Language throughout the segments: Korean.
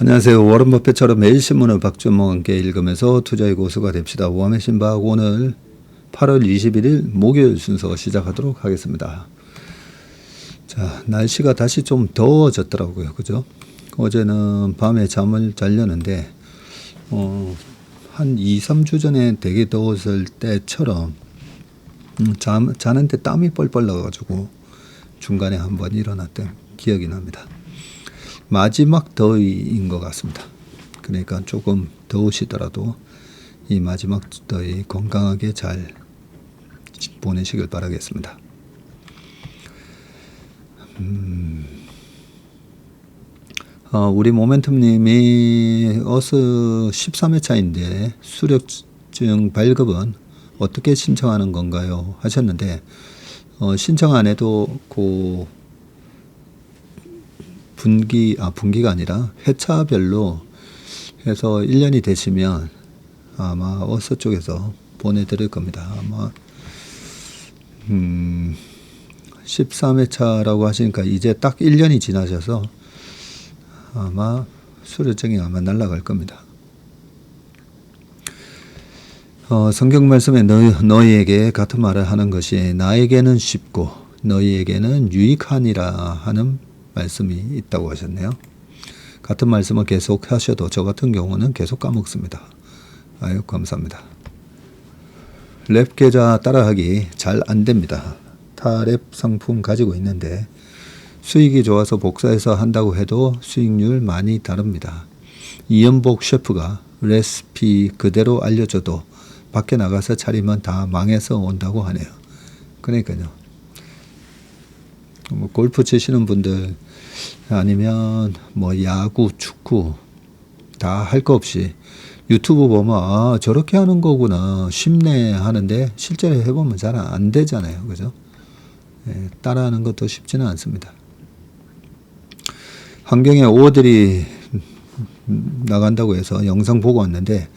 안녕하세요. 워런 버핏처럼 매일 신문을 박주영과 함께 읽으면서 투자의 고수가 됩시다. 오함의 신박 오늘 8월 21일 목요일 순서 시작하도록 하겠습니다. 자, 날씨가 다시 좀 더워졌더라고요. 그죠? 어제는 밤에 잠을 자려는데 한 2, 3주 전에 되게 더웠을 때처럼 자는데 땀이 뻘뻘 나가지고 중간에 한번 일어났던 기억이 납니다. 마지막 더위인 것 같습니다. 그러니까 조금 더우시더라도 이 마지막 더위 건강하게 잘 보내시길 바라겠습니다. 우리 모멘텀님이 어스 13회차인데 수료증 발급은 어떻게 신청하는 건가요? 하셨는데 신청 안 해도 분기가 아니라 회차별로 해서 1년이 되시면 아마 어서 쪽에서 보내드릴 겁니다. 아마 13회차라고 하시니까 이제 딱 1년이 지나셔서 아마 수료증이 아마 날아갈 겁니다. 성경 말씀에 너희에게 같은 말을 하는 것이 나에게는 쉽고 너희에게는 유익하니라 하는 말씀이 있다고 하셨네요. 같은 말씀을 계속 하셔도 저 같은 경우는 계속 까먹습니다. 아유, 감사합니다. 랩 계좌 따라하기 잘 안 됩니다. 타 랩 상품 가지고 있는데 수익이 좋아서 복사해서 한다고 해도 수익률 많이 다릅니다. 이연복 셰프가 레시피 그대로 알려줘도 밖에 나가서 차리면 다 망해서 온다고 하네요. 그러니까요. 뭐 골프 치시는 분들 아니면 뭐 야구, 축구 다 할 거 없이 유튜브 보면 저렇게 하는 거구나 쉽네 하는데 실제로 해보면 잘 안 되잖아요. 그죠? 따라하는 것도 쉽지는 않습니다. 환경에 오어들이 나간다고 해서 영상 보고 왔는데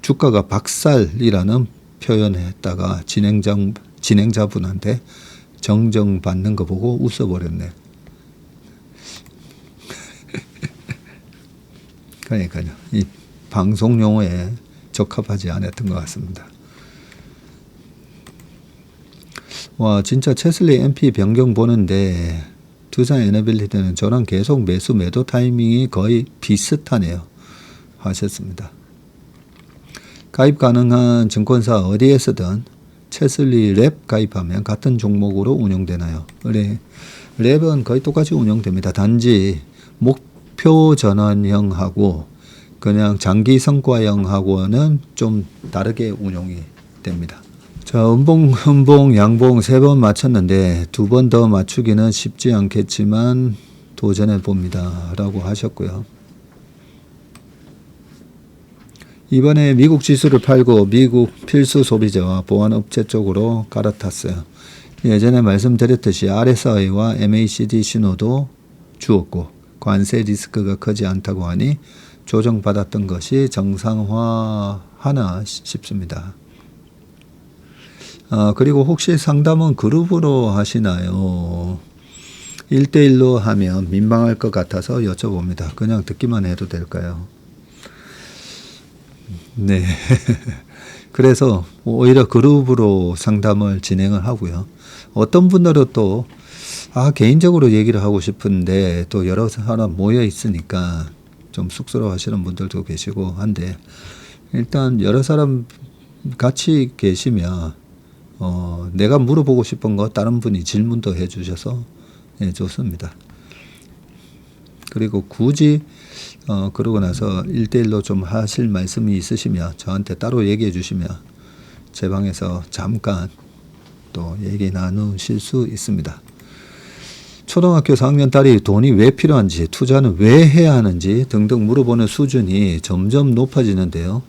주가가 박살이라는 표현을 했다가 진행자분한테 정정받는 거 보고 웃어버렸네. 그러니까요. 이 방송 용어에 적합하지 않았던 것 같습니다. 와, 진짜 체슬리 MP 변경 보는데 두산 에너빌리티는 저랑 계속 매도 타이밍이 거의 비슷하네요. 하셨습니다. 가입 가능한 증권사 어디에서든 체슬리 랩 가입하면 같은 종목으로 운영되나요? 랩은 거의 똑같이 운영됩니다. 단지 목표 전환형하고 그냥 장기 성과형하고는 좀 다르게 운용이 됩니다. 자, 음봉, 양봉 3번 맞췄는데 2번 더 맞추기는 쉽지 않겠지만 도전해 봅니다. 라고 하셨고요. 이번에 미국 지수를 팔고 미국 필수 소비자와 보안업체 쪽으로 갈아탔어요. 예전에 말씀드렸듯이 RSI와 MACD 신호도 주었고 관세 리스크가 크지 않다고 하니 조정받았던 것이 정상화하나 싶습니다. 그리고 혹시 상담은 그룹으로 하시나요? 1대1로 하면 민망할 것 같아서 여쭤봅니다. 그냥 듣기만 해도 될까요? 네. 그래서 오히려 그룹으로 상담을 진행을 하고요. 어떤 분들은 또 개인적으로 얘기를 하고 싶은데 또 여러 사람 모여 있으니까 좀 쑥스러워 하시는 분들도 계시고 한데 일단 여러 사람 같이 계시면 내가 물어보고 싶은 거 다른 분이 질문도 해 주셔서 좋습니다. 그리고 굳이 그러고 나서 1대1로 좀 하실 말씀이 있으시면 저한테 따로 얘기해 주시면 제 방에서 잠깐 또 얘기 나누실 수 있습니다. 초등학교 4학년 딸이 돈이 왜 필요한지, 투자는 왜 해야 하는지 등등 물어보는 수준이 점점 높아지는데요.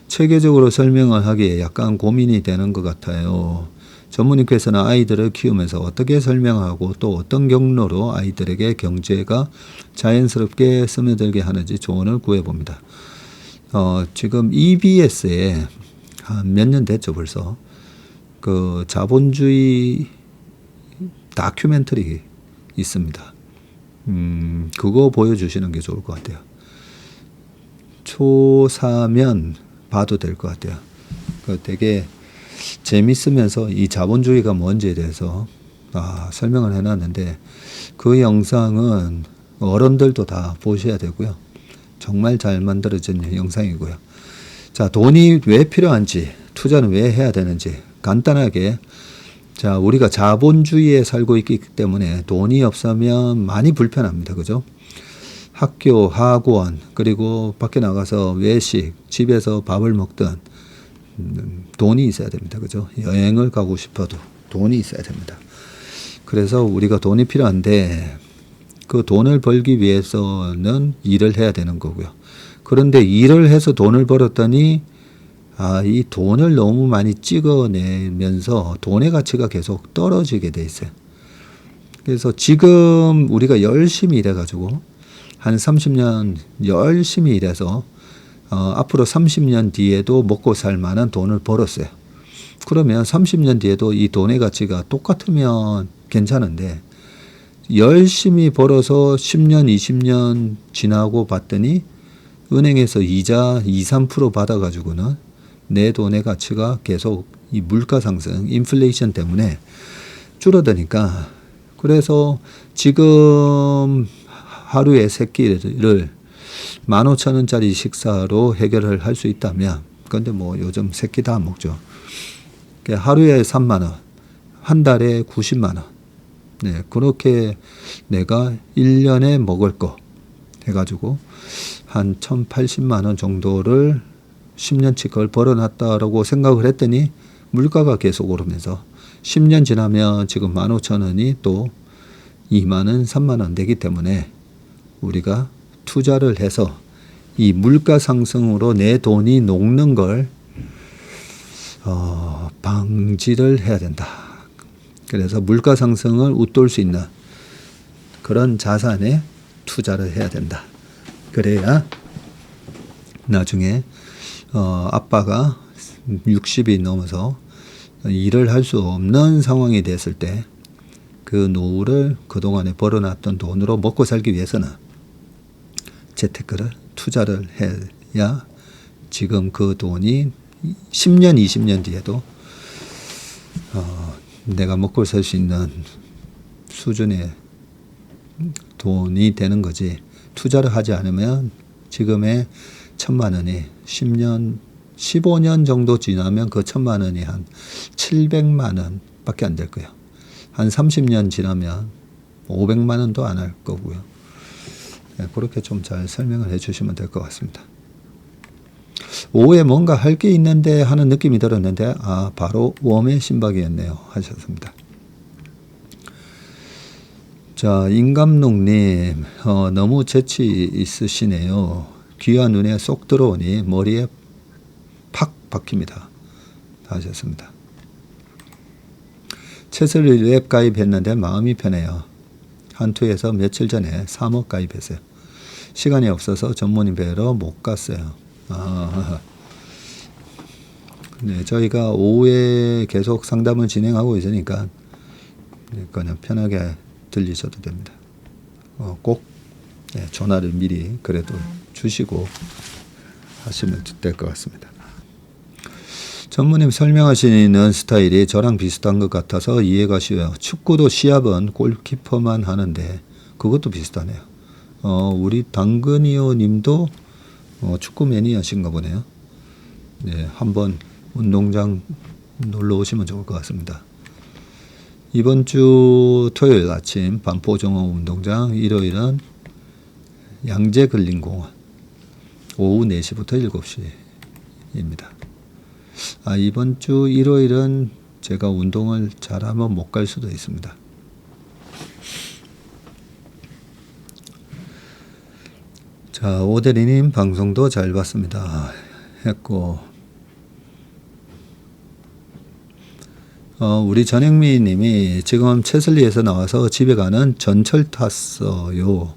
체계적으로 설명을 하기에 약간 고민이 되는 것 같아요. 전무님께서는 아이들을 키우면서 어떻게 설명하고 또 어떤 경로로 아이들에게 경제가 자연스럽게 스며들게 하는지 조언을 구해봅니다. 지금 EBS에 한 몇 년 됐죠 벌써. 그 자본주의 다큐멘터리 있습니다. 그거 보여주시는 게 좋을 것 같아요. 기초사면 봐도 될 것 같아요. 되게 재밌으면서 이 자본주의가 뭔지에 대해서 설명을 해놨는데 그 영상은 어른들도 다 보셔야 되고요. 정말 잘 만들어진 영상이고요. 자, 돈이 왜 필요한지, 투자는 왜 해야 되는지 간단하게, 자, 우리가 자본주의에 살고 있기 때문에 돈이 없으면 많이 불편합니다. 그죠? 학교, 학원, 그리고 밖에 나가서 외식, 집에서 밥을 먹든 돈이 있어야 됩니다. 그죠? 여행을 가고 싶어도 돈이 있어야 됩니다. 그래서 우리가 돈이 필요한데 그 돈을 벌기 위해서는 일을 해야 되는 거고요. 그런데 일을 해서 돈을 벌었더니 이 돈을 너무 많이 찍어내면서 돈의 가치가 계속 떨어지게 돼 있어요. 그래서 지금 우리가 열심히 일해가지고 한 30년 열심히 일해서 앞으로 30년 뒤에도 먹고 살 만한 돈을 벌었어요. 그러면 30년 뒤에도 이 돈의 가치가 똑같으면 괜찮은데 열심히 벌어서 10년, 20년 지나고 봤더니 은행에서 이자 2, 3% 받아가지고는 내 돈의 가치가 계속 이 물가 상승, 인플레이션 때문에 줄어드니까, 그래서 지금 하루에 세 끼를 15,000원짜리 식사로 해결을 할 수 있다면, 근데 뭐 요즘 세 끼 다 안 먹죠. 하루에 3만 원, 한 달에 90만 원. 네, 그렇게 내가 1년에 먹을 거 해가지고 한 1,080만 원 정도를 10년치 그걸 벌어놨다라고 생각을 했더니 물가가 계속 오르면서 10년 지나면 지금 15,000원이 또 2만 원, 3만 원 되기 때문에 우리가 투자를 해서 이 물가 상승으로 내 돈이 녹는 걸 방지를 해야 된다. 그래서 물가 상승을 웃돌 수 있는 그런 자산에 투자를 해야 된다. 그래야 나중에 아빠가 60이 넘어서 일을 할 수 없는 상황이 됐을 때 그 노후를 그동안에 벌어놨던 돈으로 먹고 살기 위해서는 재테크를, 투자를 해야 지금 그 돈이 10년, 20년 뒤에도 내가 먹고 살 수 있는 수준의 돈이 되는 거지. 투자를 하지 않으면 지금의 1,000만 원이 10년, 15년 정도 지나면 그 1,000만 원이 한 700만 원 밖에 안 될 거예요. 한 30년 지나면 500만 원도 안 할 거고요. 네, 그렇게 좀 잘 설명을 해 주시면 될 것 같습니다. 오후에 뭔가 할 게 있는데 하는 느낌이 들었는데 바로 웜의 신박이었네요 하셨습니다. 자, 임감농님 너무 재치 있으시네요. 귀와 눈에 쏙 들어오니 머리에 팍 박힙니다 하셨습니다. 채슬리 랩 가입했는데 마음이 편해요. 한투에서 며칠 전에 3억 가입했어요. 시간이 없어서 전문의 뵈러 못 갔어요. 네, 저희가 오후에 계속 상담을 진행하고 있으니까 그냥 편하게 들리셔도 됩니다. 꼭 전화를 미리 그래도 주시고 하시면 될 것 같습니다. 전무님 설명하시는 스타일이 저랑 비슷한 것 같아서 이해가 쉬워요. 축구도 시합은 골키퍼만 하는데 그것도 비슷하네요. 우리 당근이요 님도 축구 매니아신가 보네요. 네, 한번 운동장 놀러 오시면 좋을 것 같습니다. 이번 주 토요일 아침 반포정원 운동장, 일요일은 양재근린공원 오후 4시부터 7시입니다. 이번 주 일요일은 제가 운동을 잘하면 못 갈 수도 있습니다. 자, 오대리님 방송도 잘 봤습니다 했고, 우리 전영미 님이 지금 채슬리에서 나와서 집에 가는 전철 탔어요.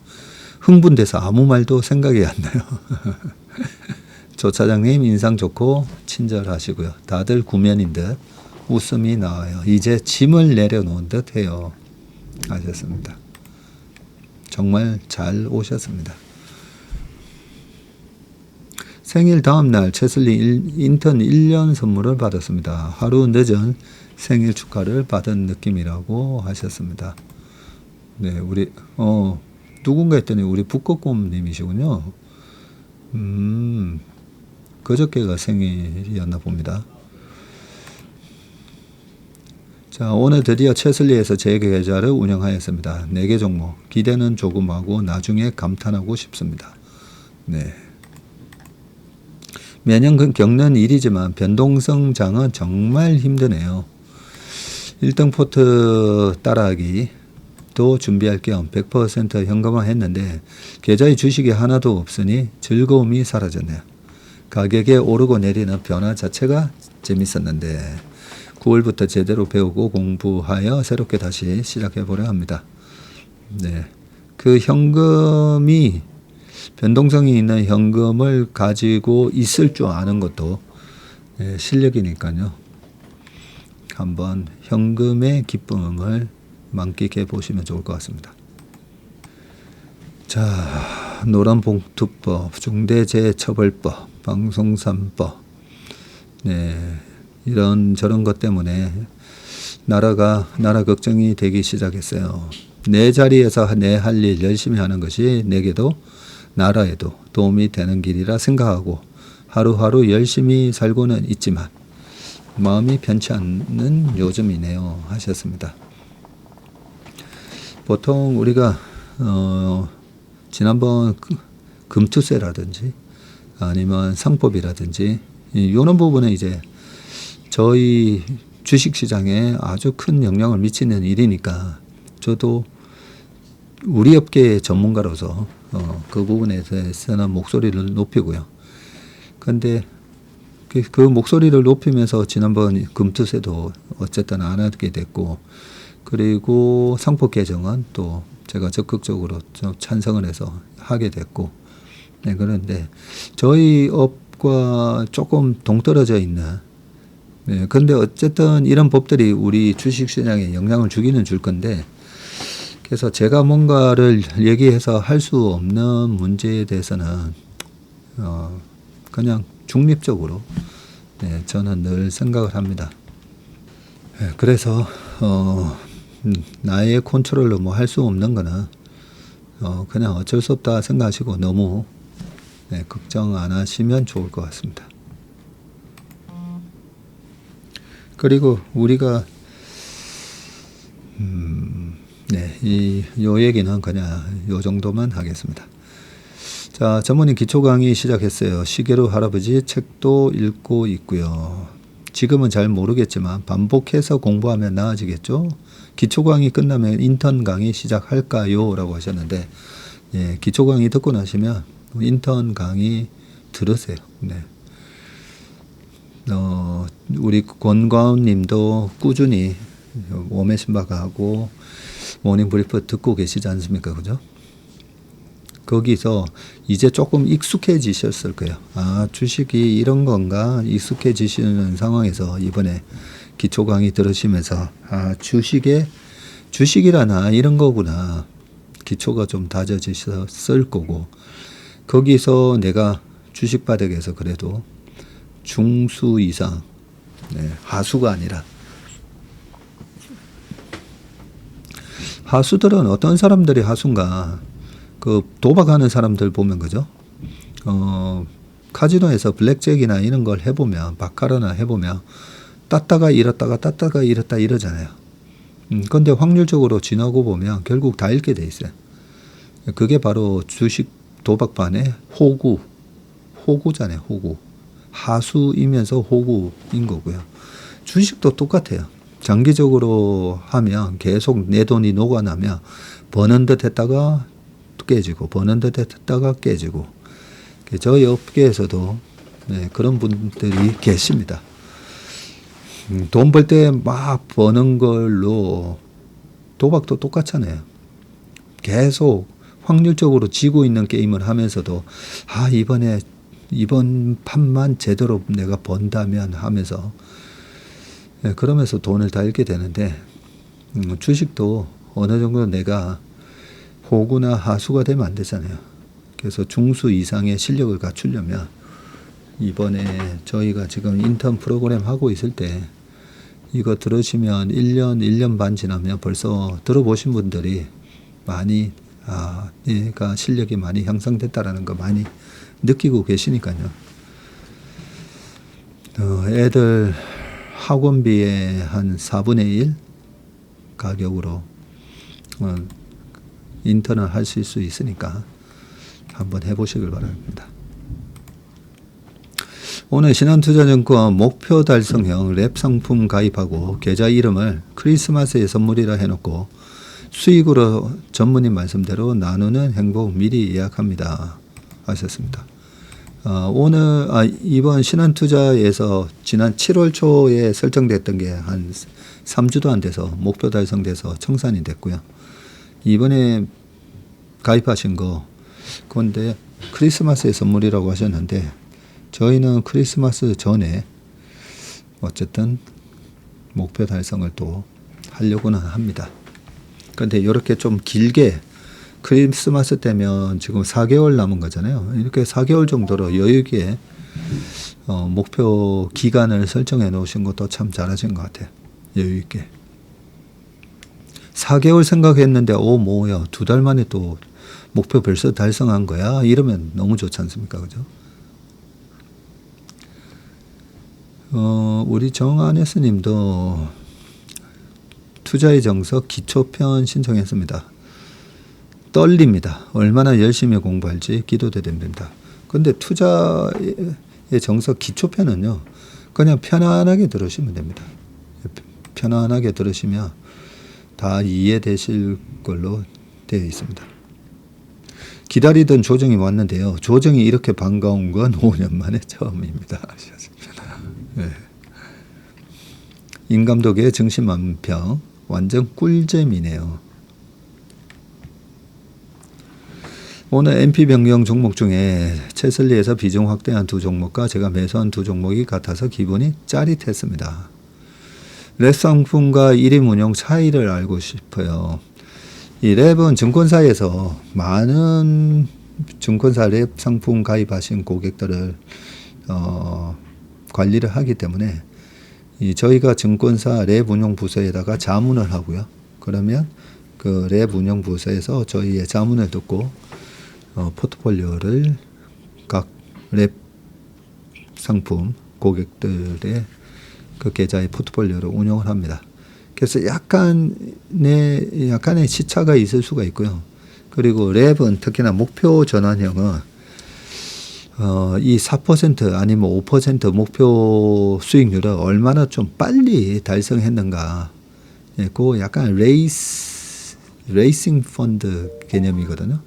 흥분돼서 아무 말도 생각이 안 나요. 조 차장님 인상 좋고 친절하시고요. 다들 구면인 듯 웃음이 나와요. 이제 짐을 내려놓은 듯 해요 하셨습니다. 정말 잘 오셨습니다. 생일 다음날 최슬리 인턴 1년 선물을 받았습니다. 하루 늦은 생일 축하를 받은 느낌이라고 하셨습니다. 네, 우리 누군가 했더니 우리 북극곰님이시군요. 그저께가 생일이었나 봅니다. 자, 오늘 드디어 최슬리에서 제 계좌를 운영하였습니다. 4개 종목. 기대는 조금 하고 나중에 감탄하고 싶습니다. 네. 매년 겪는 일이지만 변동성장은 정말 힘드네요. 1등 포트 따라하기도 준비할 겸 100% 현금화 했는데 계좌에 주식이 하나도 없으니 즐거움이 사라졌네요. 가격에 오르고 내리는 변화 자체가 재밌었는데 9월부터 제대로 배우고 공부하여 새롭게 다시 시작해보려 합니다. 네. 그 현금이 변동성이 있는 현금을 가지고 있을 줄 아는 것도 실력이니까요. 한번 현금의 기쁨을 만끽해 보시면 좋을 것 같습니다. 자, 노란봉투법, 중대재해처벌법, 방송산법, 네, 이런 저런 것 때문에 나라 걱정이 되기 시작했어요. 내 자리에서 내 할 일 열심히 하는 것이 내게도 나라에도 도움이 되는 길이라 생각하고 하루하루 열심히 살고는 있지만 마음이 편치 않는 요즘이네요 하셨습니다. 보통 우리가 지난번 금투세라든지 아니면 상법이라든지 이런 부분은 이제 저희 주식시장에 아주 큰 영향을 미치는 일이니까 저도 우리 업계의 전문가로서 그 부분에 대해서는 목소리를 높이고요. 그런데 그 목소리를 높이면서 지난번 금투세도 어쨌든 안 하게 됐고, 그리고 상법 개정은 또 제가 적극적으로 좀 찬성을 해서 하게 됐고, 네, 그런데 저희 업과 조금 동떨어져 있는, 네, 근데 어쨌든 이런 법들이 우리 주식시장에 영향을 주기는 줄 건데, 그래서 제가 뭔가를 얘기해서 할 수 없는 문제에 대해서는 그냥 중립적으로, 네, 저는 늘 생각을 합니다. 네, 그래서 나의 컨트롤로 뭐 할 수 없는 거는 그냥 어쩔 수 없다 생각하시고 너무, 네, 걱정 안 하시면 좋을 것 같습니다. 그리고 우리가 네, 요 얘기는 그냥 요 정도만 하겠습니다. 자, 전문의 기초 강의 시작했어요. 시계로 할아버지 책도 읽고 있고요. 지금은 잘 모르겠지만 반복해서 공부하면 나아지겠죠. 기초 강의 끝나면 인턴 강의 시작할까요? 라고 하셨는데, 예, 기초 강의 듣고 나시면 인턴 강의 들으세요. 네. 우리 권과운 님도 꾸준히 워메신바가하고 모닝브리프 듣고 계시지 않습니까? 그죠? 거기서 이제 조금 익숙해지셨을 거예요. 아, 주식이 이런 건가? 익숙해지시는 상황에서 이번에 기초 강의 들으시면서, 아, 주식이라나 이런 거구나. 기초가 좀 다져지셨을 거고, 거기서 내가 주식 바닥에서 그래도 중수 이상, 네, 하수가 아니라, 하수들은 어떤 사람들이 하수인가? 그 도박하는 사람들 보면, 그죠? 카지노에서 블랙잭이나 이런 걸 해보면, 바카라나 해보면 땄다가 잃었다가 땄다가 잃었다 이러잖아요. 근데 확률적으로 지나고 보면 결국 다 잃게 돼 있어요. 그게 바로 주식 도박반의 호구잖아요. 호구. 하수이면서 호구인 거고요. 주식도 똑같아요. 장기적으로 하면 계속 내 돈이 녹아나면 버는 듯 했다가 깨지고, 버는 듯 했다가 깨지고, 저희 업계에서도, 네, 그런 분들이 계십니다. 돈 벌 때 막 버는 걸로 도박도 똑같잖아요. 계속 확률적으로 지고 있는 게임을 하면서도, 아, 이번 판만 제대로 내가 번다면 하면서, 네, 그러면서 돈을 다 잃게 되는데, 주식도 어느 정도 내가 호구나 하수가 되면 안 되잖아요. 그래서 중수 이상의 실력을 갖추려면 이번에 저희가 지금 인턴 프로그램 하고 있을 때 이거 들으시면 1년 반 지나면 벌써 들어보신 분들이 많이 얘가 실력이 많이 향상됐다라는 거 많이 느끼고 계시니까요. 애들 학원비의 한 4분의 1 가격으로 인턴을 하실 수 있으니까 한번 해보시길 바랍니다. 오늘 신한투자증권 목표 달성형 랩 상품 가입하고 계좌 이름을 크리스마스의 선물이라 해놓고 수익으로 전문인 말씀대로 나누는 행복 미리 예약합니다 하셨습니다. 오늘 이번 신한투자에서 지난 7월 초에 설정됐던 게 한 3주도 안 돼서 목표 달성돼서 청산이 됐고요. 이번에 가입하신 거 그런데 크리스마스의 선물이라고 하셨는데 저희는 크리스마스 전에 어쨌든 목표 달성을 또 하려고는 합니다. 그런데 이렇게 좀 길게 크리스마스 때면 지금 4개월 남은 거잖아요. 이렇게 4개월 정도로 여유 있게 목표 기간을 설정해 놓으신 것도 참 잘하신 것 같아요. 여유 있게. 4개월 생각했는데 뭐야 2달 만에 또 목표 벌써 달성한 거야? 이러면 너무 좋지 않습니까? 그죠? 우리 정한혜 스님도 투자의 정석 기초편 신청했습니다. 떨립니다. 얼마나 열심히 공부할지 기도드립니다. 근데 투자의 정석 기초편은요, 그냥 편안하게 들으시면 됩니다. 편안하게 들으시면 다 이해되실 걸로 되어 있습니다. 기다리던 조정이 왔는데요. 조정이 이렇게 반가운 건 5년 만에 처음입니다. 네. 인감독의 증시만평 완전 꿀잼이네요. 오늘 MP 변경 종목 중에 채슬리에서 비중 확대한 2종목과 제가 매수한 2종목이 같아서 기분이 짜릿했습니다. 랩 상품과 1임 운용 차이를 알고 싶어요. 이 랩은 증권사에서 많은 증권사 랩 상품 가입하신 고객들을 관리를 하기 때문에 저희가 증권사 랩 운용 부서에다가 자문을 하고요. 그러면 그 랩 운용 부서에서 저희의 자문을 듣고 포트폴리오를 각 랩 상품 고객들의 그 계좌의 포트폴리오를 운용을 합니다. 그래서 약간의 시차가 있을 수가 있고요. 그리고 랩은 특히나 목표 전환형은 이 4% 아니면 5% 목표 수익률을 얼마나 좀 빨리 달성했는가. 그 약간 레이싱 펀드 개념이거든요.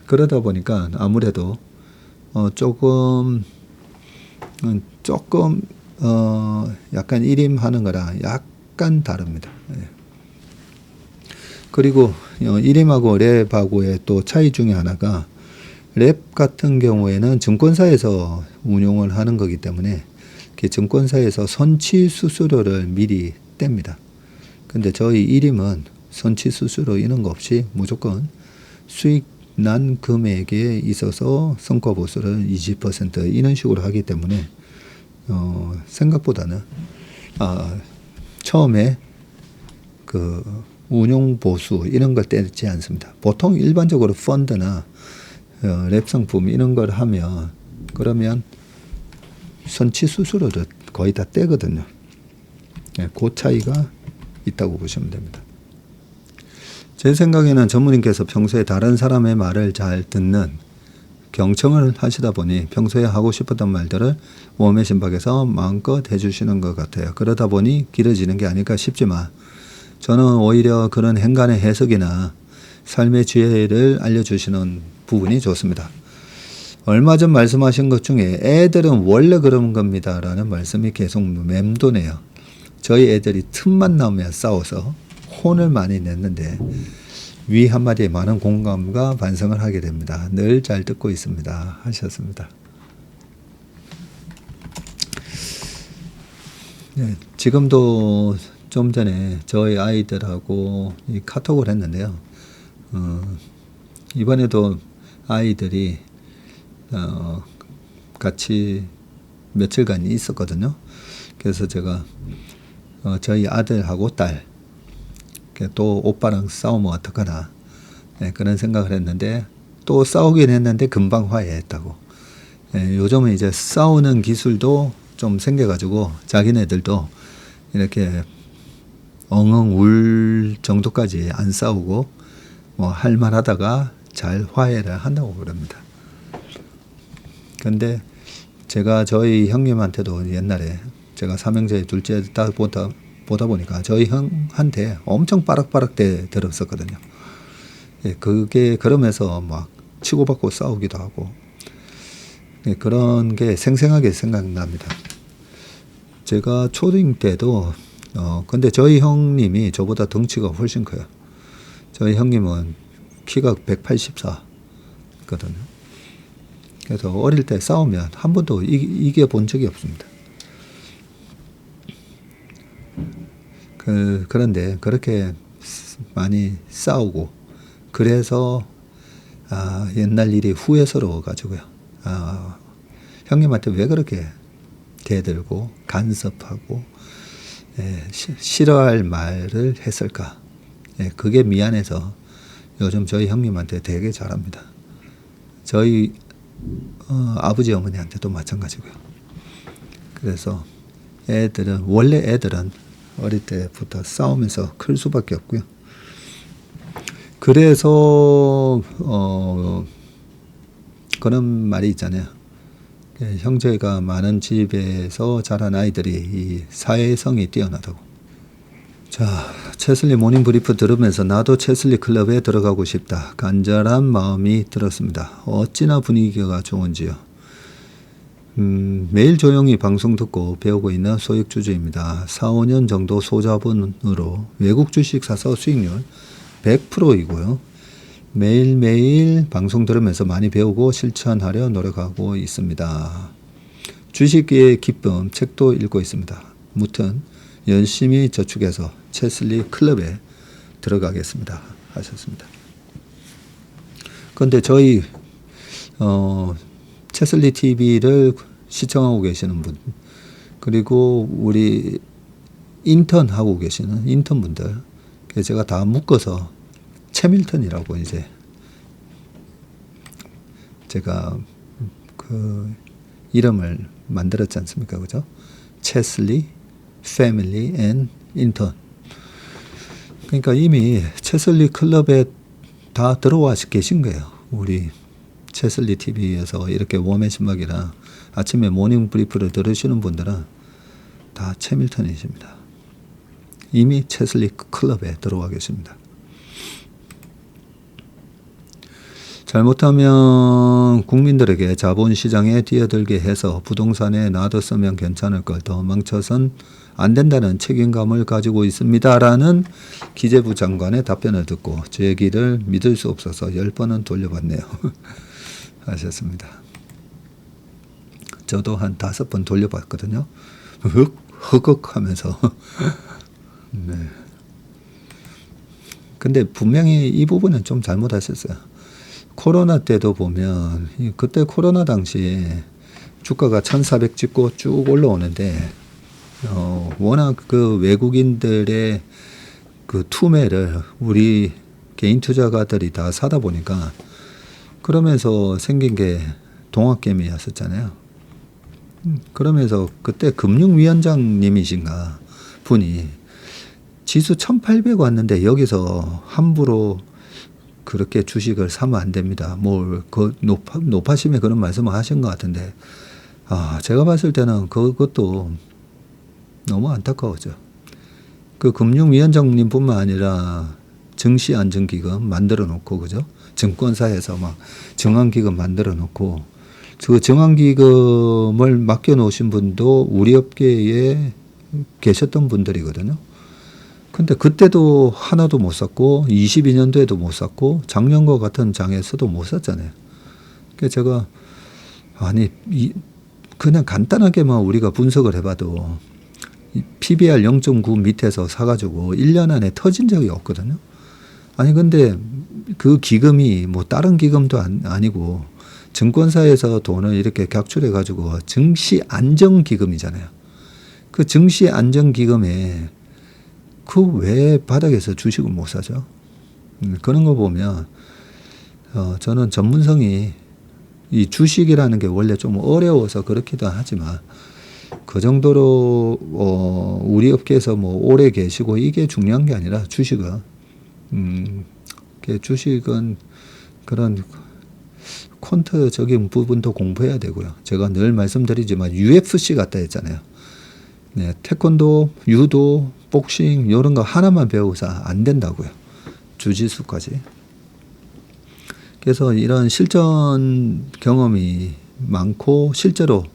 그러다 보니까 아무래도 조금 약간 일임하는 거랑 약간 다릅니다. 그리고 일임하고 랩하고의 또 차이 중에 하나가 랩 같은 경우에는 증권사에서 운용을 하는 거기 때문에 증권사에서 선취 수수료를 미리 뗍니다. 근데 저희 일임은 선취 수수료 이런 거 없이 무조건 수익 난 금액에 있어서 성과 보수를 20% 이런 식으로 하기 때문에 생각보다는 처음에 그 운용 보수 이런 걸 떼지 않습니다. 보통 일반적으로 펀드나 랩 상품 이런 걸 하면 그러면 선취 수수료를 거의 다 떼거든요. 그 차이가 있다고 보시면 됩니다. 제 생각에는 전무님께서 평소에 다른 사람의 말을 잘 듣는 경청을 하시다 보니 평소에 하고 싶었던 말들을 웜의 심박에서 마음껏 해주시는 것 같아요. 그러다 보니 길어지는 게 아닐까 싶지만 저는 오히려 그런 행간의 해석이나 삶의 지혜를 알려주시는 부분이 좋습니다. 얼마 전 말씀하신 것 중에 애들은 원래 그런 겁니다 라는 말씀이 계속 맴도네요. 저희 애들이 틈만 나오면 싸워서 혼을 많이 냈는데 위 한마디에 많은 공감과 반성을 하게 됩니다. 늘 잘 듣고 있습니다 하셨습니다. 네, 지금도 좀 전에 저희 아이들하고 카톡을 했는데요. 이번에도 아이들이 같이 며칠간 있었거든요. 그래서 제가 저희 아들하고 딸, 또 오빠랑 싸우면 어떡하나, 네, 그런 생각을 했는데 또 싸우긴 했는데 금방 화해했다고. 네, 요즘은 이제 싸우는 기술도 좀 생겨가지고 자기네들도 이렇게 엉엉 울 정도까지 안 싸우고 뭐 할만하다가 잘 화해를 한다고 그럽니다. 근데 제가 저희 형님한테도 옛날에 제가 삼형제 둘째 보다 보니까 저희 형한테 엄청 빠락빠락 들었었거든요. 예, 그게 그러면서 막 치고받고 싸우기도 하고, 예, 그런 게 생생하게 생각납니다. 제가 초딩 때도 근데 저희 형님이 저보다 덩치가 훨씬 커요. 저희 형님은 키가 184거든요. 그래서 어릴 때 싸우면 한 번도 이겨본 적이 없습니다. 그런데 그렇게 많이 싸우고 그래서 옛날 일이 후회스러워 가지고요. 형님한테 왜 그렇게 대들고 간섭하고 싫어할 말을 했을까? 그게 미안해서 요즘 저희 형님한테 되게 잘합니다. 저희 아버지 어머니한테도 마찬가지고요. 그래서 원래 애들은 어릴 때부터 싸우면서 클 수밖에 없고요. 그래서 그런 말이 있잖아요. 형제가 많은 집에서 자란 아이들이 이 사회성이 뛰어나다고. 자, 체슬리 모닝 브리프 들으면서 나도 체슬리 클럽에 들어가고 싶다. 간절한 마음이 들었습니다. 어찌나 분위기가 좋은지요. 매일 조용히 방송 듣고 배우고 있는 소액주주입니다. 4, 5년 정도 소자본으로 외국 주식 사서 수익률 100%이고요. 매일매일 방송 들으면서 많이 배우고 실천하려 노력하고 있습니다. 주식의 기쁨 책도 읽고 있습니다. 무튼 열심히 저축해서 체슬리 클럽에 들어가겠습니다. 하셨습니다. 그런데 저희 체슬리 TV를 시청하고 계시는 분, 그리고 우리 인턴 하고 계시는 인턴분들, 제가 다 묶어서 채밀턴이라고 이제 제가 그 이름을 만들었지 않습니까? 그죠? 체슬리 패밀리 앤 인턴. 그러니까 이미 체슬리 클럽에 다 들어와 계신 거예요. 우리 체슬리 TV에서 이렇게 워맨신박이랑 아침에 모닝 브리프를 들으시는 분들은 다 채밀턴이십니다. 이미 체슬리 클럽에 들어와 계십니다. 잘못하면 국민들에게 자본시장에 뛰어들게 해서 부동산에 놔뒀으면 괜찮을 걸 더 망쳐선 안 된다는 책임감을 가지고 있습니다. 라는 기재부 장관의 답변을 듣고 제 얘기를 믿을 수 없어서 10번은 돌려봤네요. 하셨습니다. 저도 한 5번 돌려봤거든요. 흑흑 하면서. 네. 근데 분명히 이 부분은 좀 잘못하셨어요. 코로나 때도 보면 그때 코로나 당시에 주가가 1400 찍고 쭉 올라오는데 워낙 그 외국인들의 그 투매를 우리 개인 투자가들이 다 사다 보니까 그러면서 생긴 게 동학개미였었잖아요. 그러면서 그때 금융위원장님이신가 분이 지수 1800 왔는데 여기서 함부로 그렇게 주식을 사면 안 됩니다. 그 높아심에 그런 말씀을 하신 것 같은데, 제가 봤을 때는 그것도 너무 안타까웠죠. 그 금융위원장님뿐만 아니라 증시안정기금 만들어 놓고, 그죠? 증권사에서 막 증안기금 만들어 놓고, 그 증안기금을 맡겨 놓으신 분도 우리 업계에 계셨던 분들이거든요. 근데 그때도 하나도 못 샀고 22년도에도 못 샀고 작년과 같은 장에서도 못 샀잖아요. 그래서 제가 그냥 간단하게만 우리가 분석을 해봐도 PBR 0.9 밑에서 사가지고 1년 안에 터진 적이 없거든요. 근데 그 기금이 뭐 다른 기금도 아니고 증권사에서 돈을 이렇게 각출해 가지고 증시 안정기금이잖아요. 그 증시 안정기금에 그 왜 바닥에서 주식을 못 사죠? 그런 거 보면 저는 전문성이 이 주식이라는 게 원래 좀 어려워서 그렇기도 하지만 그 정도로 우리 업계에서 뭐 오래 계시고 이게 중요한 게 아니라 주식은 주식은 그런 퀀트적인 부분도 공부해야 되고요. 제가 늘 말씀드리지만 UFC 같다 했잖아요. 네, 태권도, 유도, 복싱 이런 거 하나만 배우서 안 된다고요. 주짓수까지. 그래서 이런 실전 경험이 많고 실제로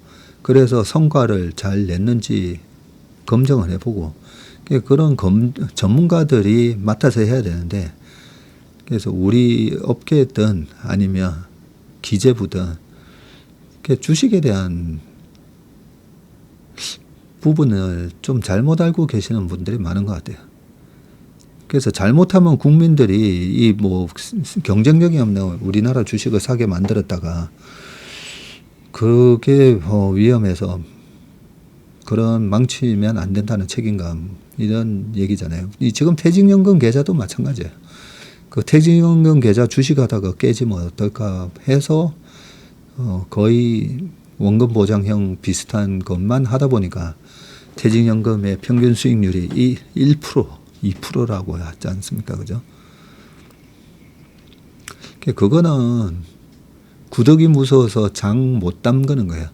그래서 성과를 잘 냈는지 검증을 해보고 그런 전문가들이 맡아서 해야 되는데 그래서 우리 업계든 아니면 기재부든 주식에 대한 부분을 좀 잘못 알고 계시는 분들이 많은 것 같아요. 그래서 잘못하면 국민들이 이 뭐 경쟁력이 없는 우리나라 주식을 사게 만들었다가 그게 위험해서 그런 망치면 안 된다는 책임감 이런 얘기잖아요. 지금 퇴직연금 계좌도 마찬가지예요. 그 퇴직연금 계좌 주식하다가 깨지면 어떨까 해서 거의 원금 보장형 비슷한 것만 하다 보니까 퇴직연금의 평균 수익률이 1%, 2%라고 하지 않습니까? 그죠? 그거는 구더기 무서워서 장 못 담그는 거예요.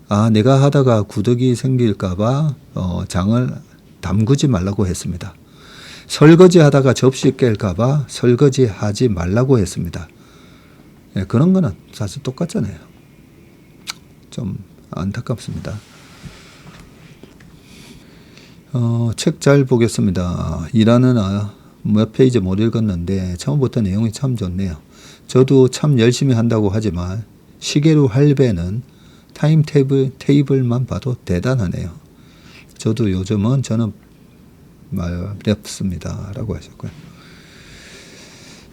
아, 내가 하다가 구더기 생길까봐 장을 담그지 말라고 했습니다. 설거지 하다가 접시 깰까봐 설거지 하지 말라고 했습니다. 네, 그런 거는 사실 똑같잖아요. 좀 안타깝습니다. 책 잘 보겠습니다. 일하는 몇 페이지 못 읽었는데 처음부터 내용이 참 좋네요. 저도 참 열심히 한다고 하지만 시계로 할배는 타임 테이블만 봐도 대단하네요. 저도 요즘은 저는 말렵습니다. 라고 하셨고요.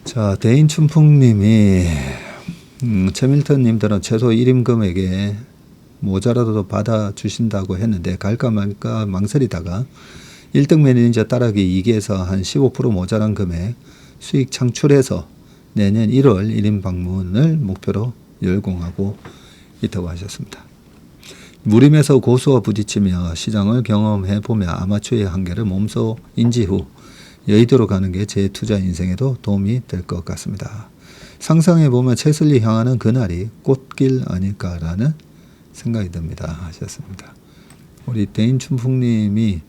자, 대인춘풍님이 최밀턴님들은 최소 1임금에게 모자라도 받아주신다고 했는데 갈까 말까 망설이다가 1등 매니저 따라기 2기에서 한 15% 모자란 금액 수익 창출해서 내년 1월 1인 방문을 목표로 열공하고 있다고 하셨습니다. 무림에서 고수와 부딪히며 시장을 경험해보며 아마추어의 한계를 몸소 인지 후 여의도로 가는 게 제 투자 인생에도 도움이 될 것 같습니다. 상상해보면 최슬리 향하는 그날이 꽃길 아닐까라는 생각이 듭니다. 하셨습니다. 우리 대인춘풍님이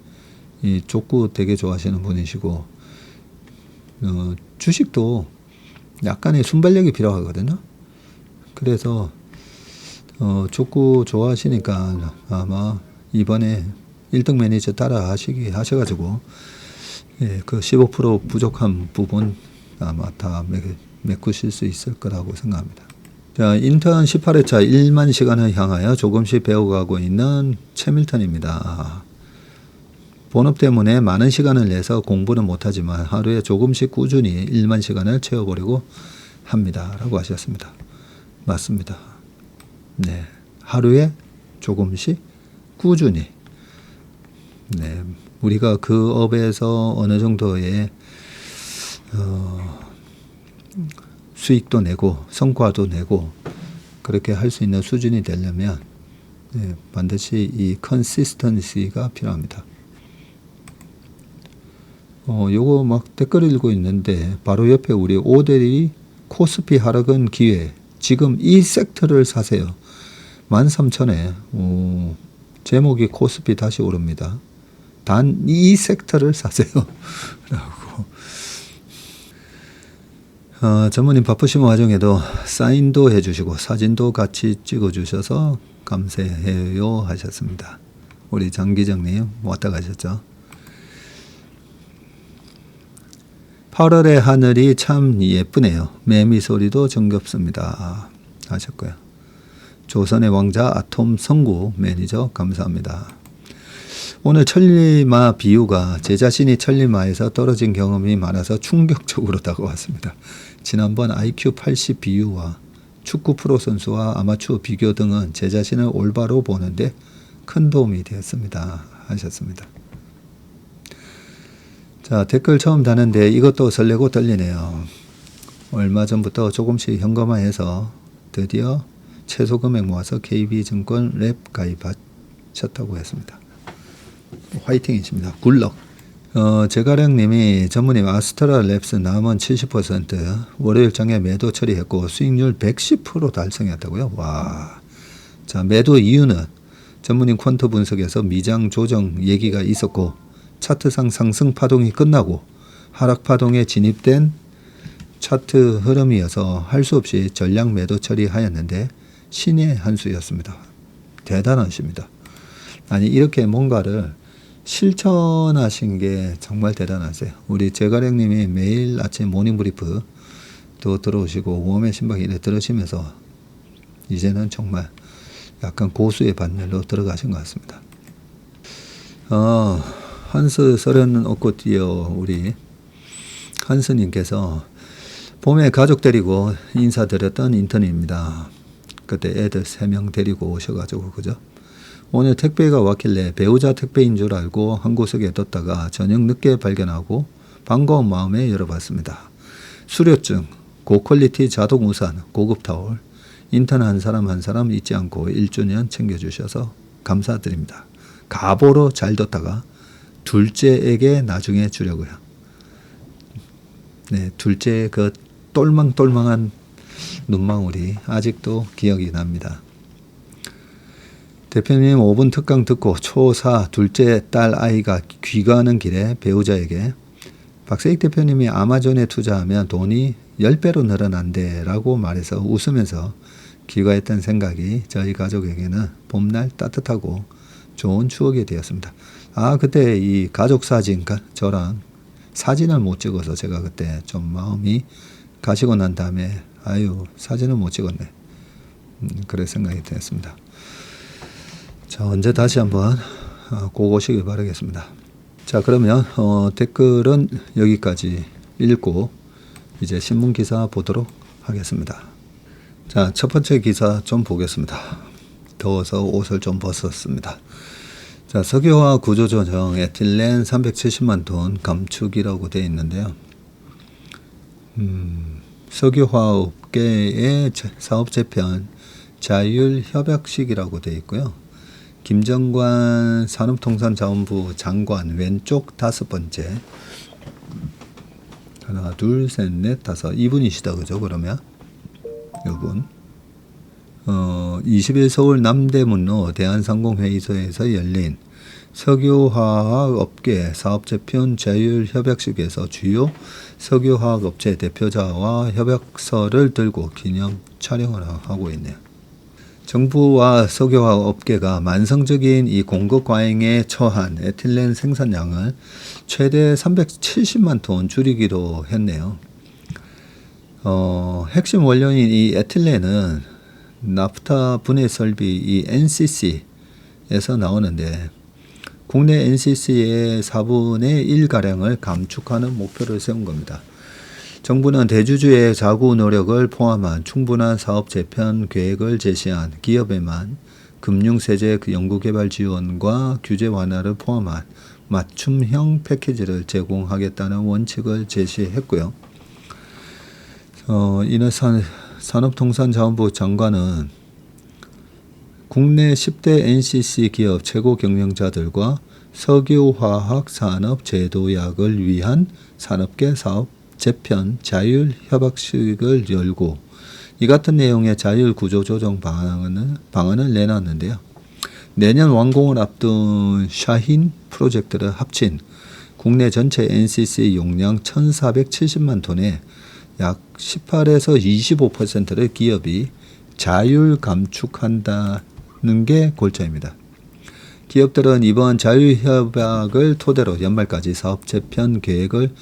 이 족구 되게 좋아하시는 분이시고 주식도 약간의 순발력이 필요하거든요. 그래서 족구 좋아하시니까 아마 이번에 1등 매니저 따라 하셔가지고 예, 그 15% 부족한 부분 아마 다 메꾸실 수 있을 거라고 생각합니다. 자, 인턴 18회차 1만 시간을 향하여 조금씩 배워가고 있는 최밀턴입니다. 본업 때문에 많은 시간을 내서 공부는 못하지만 하루에 조금씩 꾸준히 1만 시간을 채워보려고 합니다. 라고 하셨습니다. 맞습니다. 네, 하루에 조금씩 꾸준히. 네, 우리가 그 업에서 어느 정도의 수익도 내고 성과도 내고 그렇게 할 수 있는 수준이 되려면 네, 반드시 이 컨시스턴시가 필요합니다. 요거 막 댓글 읽고 있는데 바로 옆에 우리 오대리 코스피 하락은 기회. 지금 이 섹터를 사세요. 13,000에 제목이 코스피 다시 오릅니다. 단 이 섹터를 사세요. 라고. 전무님 바쁘신 와중에도 사인도 해주시고 사진도 같이 찍어주셔서 감사해요 하셨습니다. 우리 장기정님 왔다 가셨죠. 8월의 하늘이 참 예쁘네요. 매미 소리도 정겹습니다. 하셨고요. 조선의 왕자 아톰 성구 매니저 감사합니다. 오늘 천리마 비유가 제 자신이 천리마에서 떨어진 경험이 많아서 충격적으로 다가왔습니다. 지난번 IQ 80 비유와 축구 프로 선수와 아마추어 비교 등은 제 자신을 올바로 보는데 큰 도움이 되었습니다. 하셨습니다. 자, 댓글 처음 다는데 이것도 설레고 떨리네요. 얼마 전부터 조금씩 현금화해서 드디어 최소 금액 모아서 KB증권 랩 가입하셨다고 했습니다. 화이팅이십니다. 굿럭. 제가량님이 전무님 아스트라 랩스 남은 70% 월요일장에 매도 처리했고 수익률 110% 달성했다고요. 와. 자, 매도 이유는 전무님 퀀트 분석에서 미장 조정 얘기가 있었고 차트상 상승 파동이 끝나고 하락 파동에 진입된 차트 흐름이어서 할 수 없이 전량 매도 처리하였는데 신의 한 수였습니다. 대단하십니다. 아니 이렇게 뭔가를 실천하신 게 정말 대단하세요. 우리 제가량님이 매일 아침 모닝브리프 또 들어오시고 웜의 신박 이래 들으시면서 이제는 정말 약간 고수의 반열로 들어가신 것 같습니다. 한스 서른 옷고 뛰어 우리 한스님께서 봄에 가족 데리고 인사드렸던 인턴입니다. 그때 애들 3명 데리고 오셔가지고 그죠? 오늘 택배가 왔길래 배우자 택배인 줄 알고 한 구석에 뒀다가 저녁 늦게 발견하고 반가운 마음에 열어봤습니다. 수료증, 고퀄리티 자동 우산, 고급 타올, 인턴 한 사람 한 사람 잊지 않고 1주년 챙겨주셔서 감사드립니다. 가보로 잘 뒀다가 둘째에게 나중에 주려고요. 네, 둘째 그 똘망똘망한 눈망울이 아직도 기억이 납니다. 대표님 5분 특강 듣고 초4 둘째 딸 아이가 귀가하는 길에 배우자에게 박세익 대표님이 아마존에 투자하면 돈이 10배로 늘어난대 라고 말해서 웃으면서 귀가했던 생각이 저희 가족에게는 봄날 따뜻하고 좋은 추억이 되었습니다. 그때 이 가족 사진, 저랑 사진을 못 찍어서 제가 그때 좀 마음이 가시고 난 다음에 사진을 못 찍었네. 그래 생각이 되었습니다. 자, 언제 다시 한번 꼭 오시길 바라겠습니다. 자, 그러면 댓글은 여기까지 읽고 이제 신문 기사 보도록 하겠습니다. 자, 첫 번째 기사 좀 보겠습니다. 더워서 옷을 좀 벗었습니다. 자, 석유화학 구조조정 에틸렌 370만 톤 감축이라고 되어 있는데요. 석유화업계의 사업 재편 자율 협약식이라고 되어 있고요. 김정관 산업통상자원부 장관 왼쪽 5번째. 하나, 둘, 셋, 넷, 다섯. 이분이시다. 그죠? 그러면 이분. 20일 서울 남대문로 대한상공회의소에서 열린 석유화학업계 사업재편 자율협약식에서 주요 석유화학업체 대표자와 협약서를 들고 기념 촬영을 하고 있네요. 정부와 석유화학업계가 만성적인 이 공급 과잉에 처한 에틸렌 생산량을 최대 370만 톤 줄이기로 했네요. 핵심 원료인 이 에틸렌은 나프타 분해 설비 이 NCC에서 나오는데 국내 NCC의 4분의 1가량을 감축하는 목표를 세운 겁니다. 정부는 대주주의 자구 노력을 포함한 충분한 사업 재편 계획을 제시한 기업에만 금융세제 연구개발 지원과 규제 완화를 포함한 맞춤형 패키지를 제공하겠다는 원칙을 제시했고요. 이는 산업통상자원부 장관은 국내 10대 NCC 기업 최고 경영자들과 석유화학 산업 제도약을 위한 산업계 사업 재편 자율 협약식을 열고 이 같은 내용의 자율 구조조정 방안을 내놨는데요. 내년 완공을 앞둔 샤힌 프로젝트를 합친 국내 전체 NCC 용량 1,470만 톤에 약 18에서 25%를 기업이 자율 감축한다는 게 골자입니다. 기업들은 이번 자율협약을 토대로 연말까지 사업 재편 계획을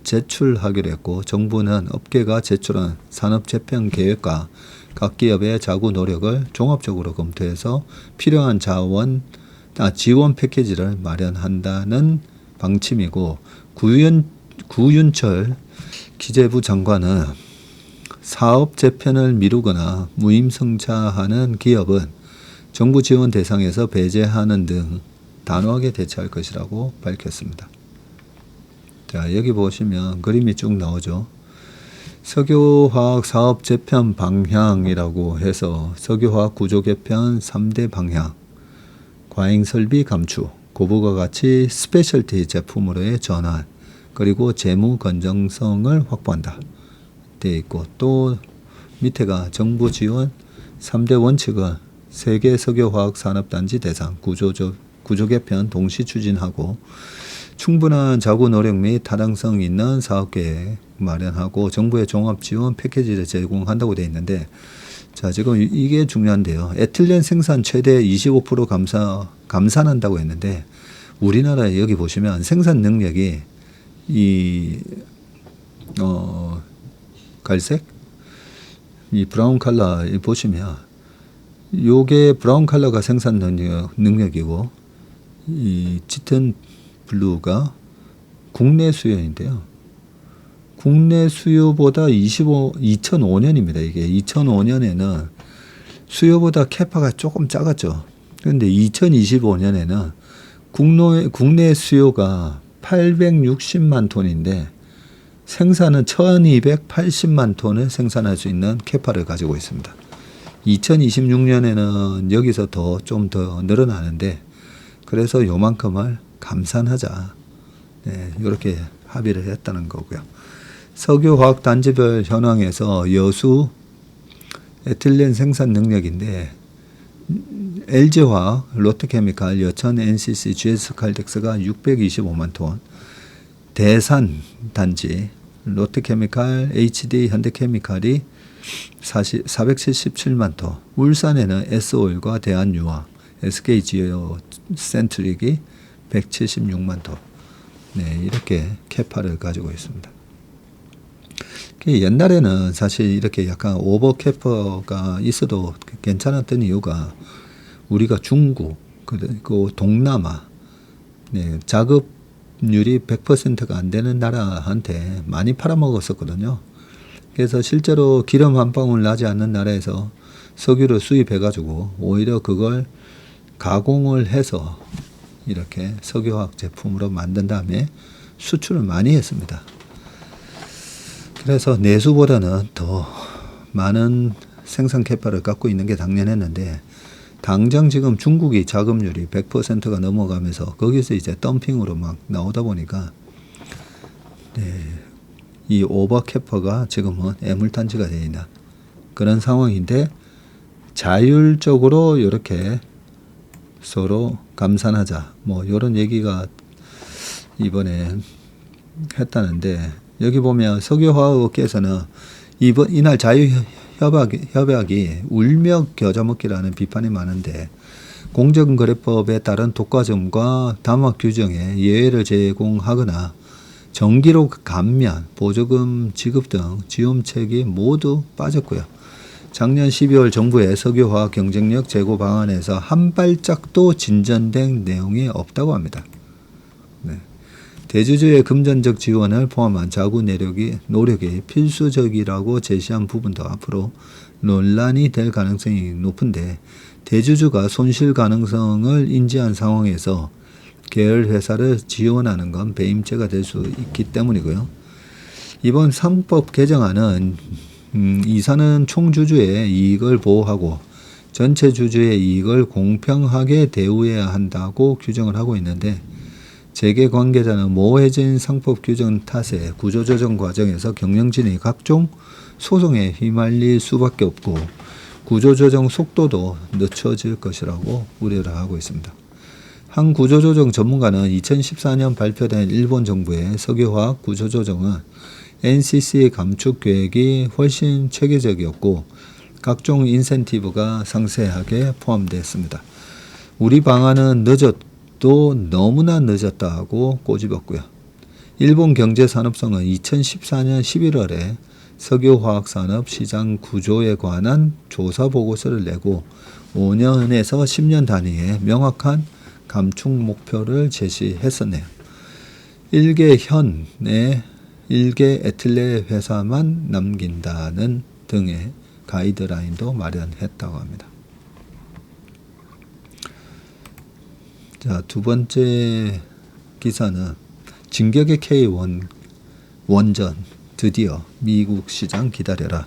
제출하기로 했고 정부는 업계가 제출한 산업 재편 계획과 각 기업의 자구 노력을 종합적으로 검토해서 필요한 지원 패키지를 마련한다는 방침이고 구윤철 기재부 장관은 사업 재편을 미루거나 무임승차하는 기업은 정부 지원 대상에서 배제하는 등 단호하게 대처할 것이라고 밝혔습니다. 자, 여기 보시면 그림이 쭉 나오죠. 석유화학 사업 재편 방향이라고 해서 석유화학 구조 개편 3대 방향, 과잉 설비 감축, 고부가 가치 스페셜티 제품으로의 전환, 그리고 재무 건전성을 확보한다 되어 있고, 또 밑에가 정부 지원 3대 원칙은 세계 석유화학 산업단지 대상 구조 개편 동시 추진하고 충분한 자구 노력 및 타당성 있는 사업계획 마련하고 정부의 종합 지원 패키지를 제공한다고 되어 있는데, 자, 지금 이게 중요한데요. 에틸렌 생산 최대 25% 감산한다고 했는데, 우리나라에 여기 보시면 생산 능력이 갈색? 이 브라운 컬러 보시면 요게 브라운 컬러가 생산 능력이고 이 짙은 블루가 국내 수요인데요. 국내 수요보다 2005년입니다. 이게 2005년에는 수요보다 캐파가 조금 작았죠. 그런데 2025년에는 국내 수요가 860만 톤인데 생산은 1280만 톤을 생산할 수 있는 캐파를 가지고 있습니다. 2026년에는 여기서 좀 더 늘어나는데, 그래서 요만큼을 감산하자. 네, 이렇게 합의를 했다는 거고요. 석유화학 단지별 현황에서 여수 에틸렌 생산 능력인데, LG화학, 롯데케미칼, 여천, NCC, GS칼텍스가 625만 톤, 대산 단지, 롯데케미칼, HD, 현대케미칼이 477만 톤, 울산에는 S오일과 대한유화, SK지오센트릭이 176만 톤. 네, 이렇게 캐파를 가지고 있습니다. 옛날에는 사실 이렇게 약간 오버 캐파가 있어도 괜찮았던 이유가 우리가 중국 그리고 동남아, 네, 자급률이 100%가 안 되는 나라한테 많이 팔아먹었었거든요. 그래서 실제로 기름 한 방울 나지 않는 나라에서 석유를 수입해가지고 오히려 그걸 가공을 해서 이렇게 석유화학 제품으로 만든 다음에 수출을 많이 했습니다. 그래서 내수보다는 더 많은 생산 캐파를 갖고 있는 게 당연했는데, 당장 지금 중국이 자급률이 100%가 넘어가면서 거기서 이제 덤핑으로 막 나오다 보니까, 네, 이 오버 캐파가 지금은 애물단지가 되어 있는 그런 상황인데, 자율적으로 이렇게 서로 감산하자, 뭐 이런 얘기가 이번에 했다는데, 여기 보면 석유화학업계에서는 이날 자유협약이 울며 겨자먹기라는 비판이 많은데, 공정거래법에 따른 독과점과 담합 규정에 예외를 제공하거나 정기로 감면, 보조금 지급 등 지원책이 모두 빠졌고요. 작년 12월 정부의 석유화학 경쟁력 제고 방안에서 한 발짝도 진전된 내용이 없다고 합니다. 네. 대주주의 금전적 지원을 포함한 자구 노력이 필수적이라고 제시한 부분도 앞으로 논란이 될 가능성이 높은데, 대주주가 손실 가능성을 인지한 상황에서 계열 회사를 지원하는 건 배임죄가 될 수 있기 때문이고요. 이번 상법 개정안은 이사는 총주주의 이익을 보호하고 전체 주주의 이익을 공평하게 대우해야 한다고 규정을 하고 있는데, 재계 관계자는 모호해진 상법 규정 탓에 구조조정 과정에서 경영진이 각종 소송에 휘말릴 수밖에 없고 구조조정 속도도 늦춰질 것이라고 우려를 하고 있습니다. 한 구조조정 전문가는 2014년 발표된 일본 정부의 석유화학 구조조정은 NCC 감축 계획이 훨씬 체계적이었고 각종 인센티브가 상세하게 포함되었습니다. 우리 방안은 늦어도 너무나 늦었다고 꼬집었고요. 일본 경제산업성은 2014년 11월에 석유화학산업 시장 구조에 관한 조사 보고서를 내고 5년에서 10년 단위의 명확한 감축 목표를 제시했었네요. 일개 에틸레 회사만 남긴다는 등의 가이드라인도 마련했다고 합니다. 자, 두 번째 기사는 진격의 K1 원전 드디어 미국 시장 기다려라.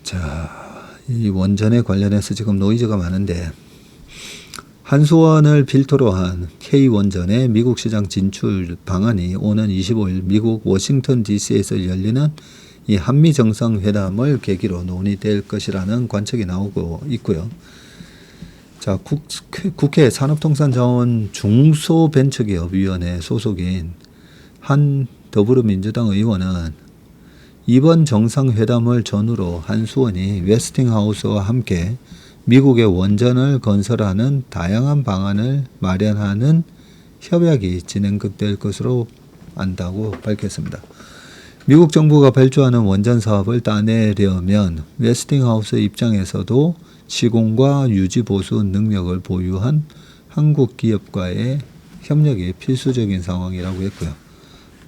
자, 이 원전에 관련해서 지금 노이즈가 많은데 한수원을 필두로 한 K원전의 미국 시장 진출 방안이 오는 25일 미국 워싱턴 DC에서 열리는 이 한미 정상회담을 계기로 논의될 것이라는 관측이 나오고 있고요. 자, 국회 산업통상자원 중소벤처기업위원회 소속인 한 더불어민주당 의원은 이번 정상회담을 전후로 한수원이 웨스팅하우스와 함께 미국의 원전을 건설하는 다양한 방안을 마련하는 협약이 진행될 것으로 안다고 밝혔습니다. 미국 정부가 발주하는 원전 사업을 따내려면 웨스팅하우스 입장에서도 시공과 유지 보수 능력을 보유한 한국 기업과의 협력이 필수적인 상황이라고 했고요.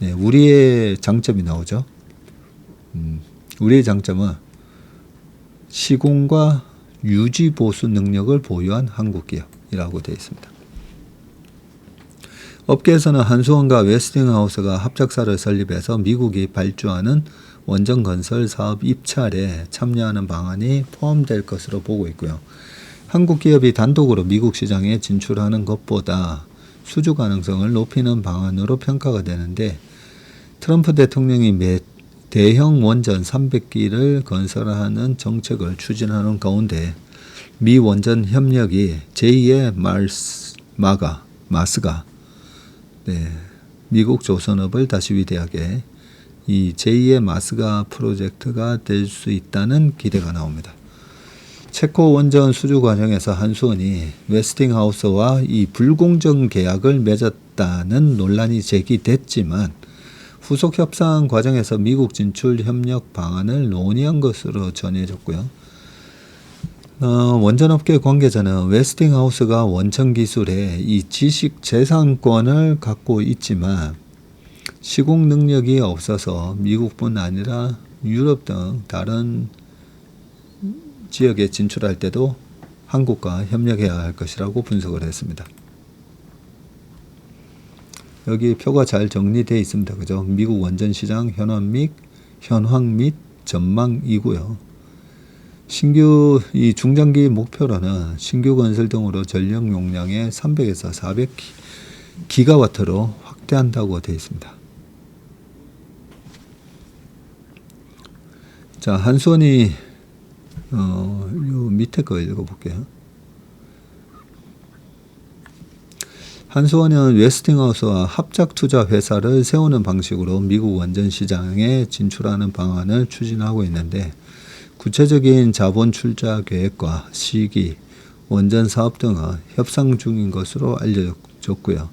네, 우리의 장점이 나오죠. 우리의 장점은 시공과 유지 보수 능력을 보유한 한국 기업이라고 되어 있습니다. 업계에서는 한수원과 웨스팅하우스가 합작사를 설립해서 미국이 발주하는 원전 건설 사업 입찰에 참여하는 방안이 포함될 것으로 보고 있고요. 한국 기업이 단독으로 미국 시장에 진출하는 것보다 수주 가능성을 높이는 방안으로 평가가 되는데 트럼프 대통령이 대형 원전 300기를 건설하는 정책을 추진하는 가운데 미 원전 협력이 제2의 마스가 미국 조선업을 다시 위대하게 이 제2의 마스가 프로젝트가 될 수 있다는 기대가 나옵니다. 체코 원전 수주 과정에서 한수원이 웨스팅하우스와 이 불공정 계약을 맺었다는 논란이 제기됐지만 후속 협상 과정에서 미국 진출 협력 방안을 논의한 것으로 전해졌고요. 원전업계 관계자는 웨스팅하우스가 원천 기술에 이 지식 재산권을 갖고 있지만 시공 능력이 없어서 미국뿐 아니라 유럽 등 다른 지역에 진출할 때도 한국과 협력해야 할 것이라고 분석을 했습니다. 여기 표가 잘 정리되어 있습니다. 그죠? 미국 원전 시장 현황 및 전망이고요. 신규 이 중장기 목표로는 신규 건설 등으로 전력 용량의 300에서 400기가와트로 확대한다고 되어 있습니다. 자, 한수원이 요 밑에 거 읽어볼게요. 한수원은 웨스팅하우스와 합작 투자 회사를 세우는 방식으로 미국 원전 시장에 진출하는 방안을 추진하고 있는데 구체적인 자본 출자 계획과 시기, 원전 사업 등은 협상 중인 것으로 알려졌고요.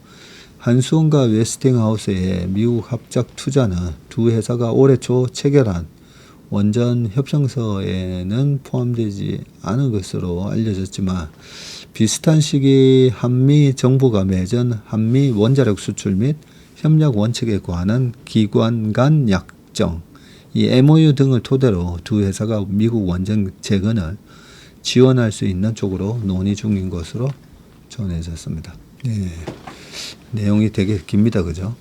한수원과 웨스팅하우스의 미국 합작 투자는 두 회사가 올해 초 체결한 원전 협상서에는 포함되지 않은 것으로 알려졌지만 비슷한 시기 한미 정부가 맺은 한미 원자력 수출 및 협력 원칙에 관한 기관 간 약정, 이 MOU 등을 토대로 두 회사가 미국 원전 재건을 지원할 수 있는 쪽으로 논의 중인 것으로 전해졌습니다. 네, 내용이 되게 깁니다. 그죠?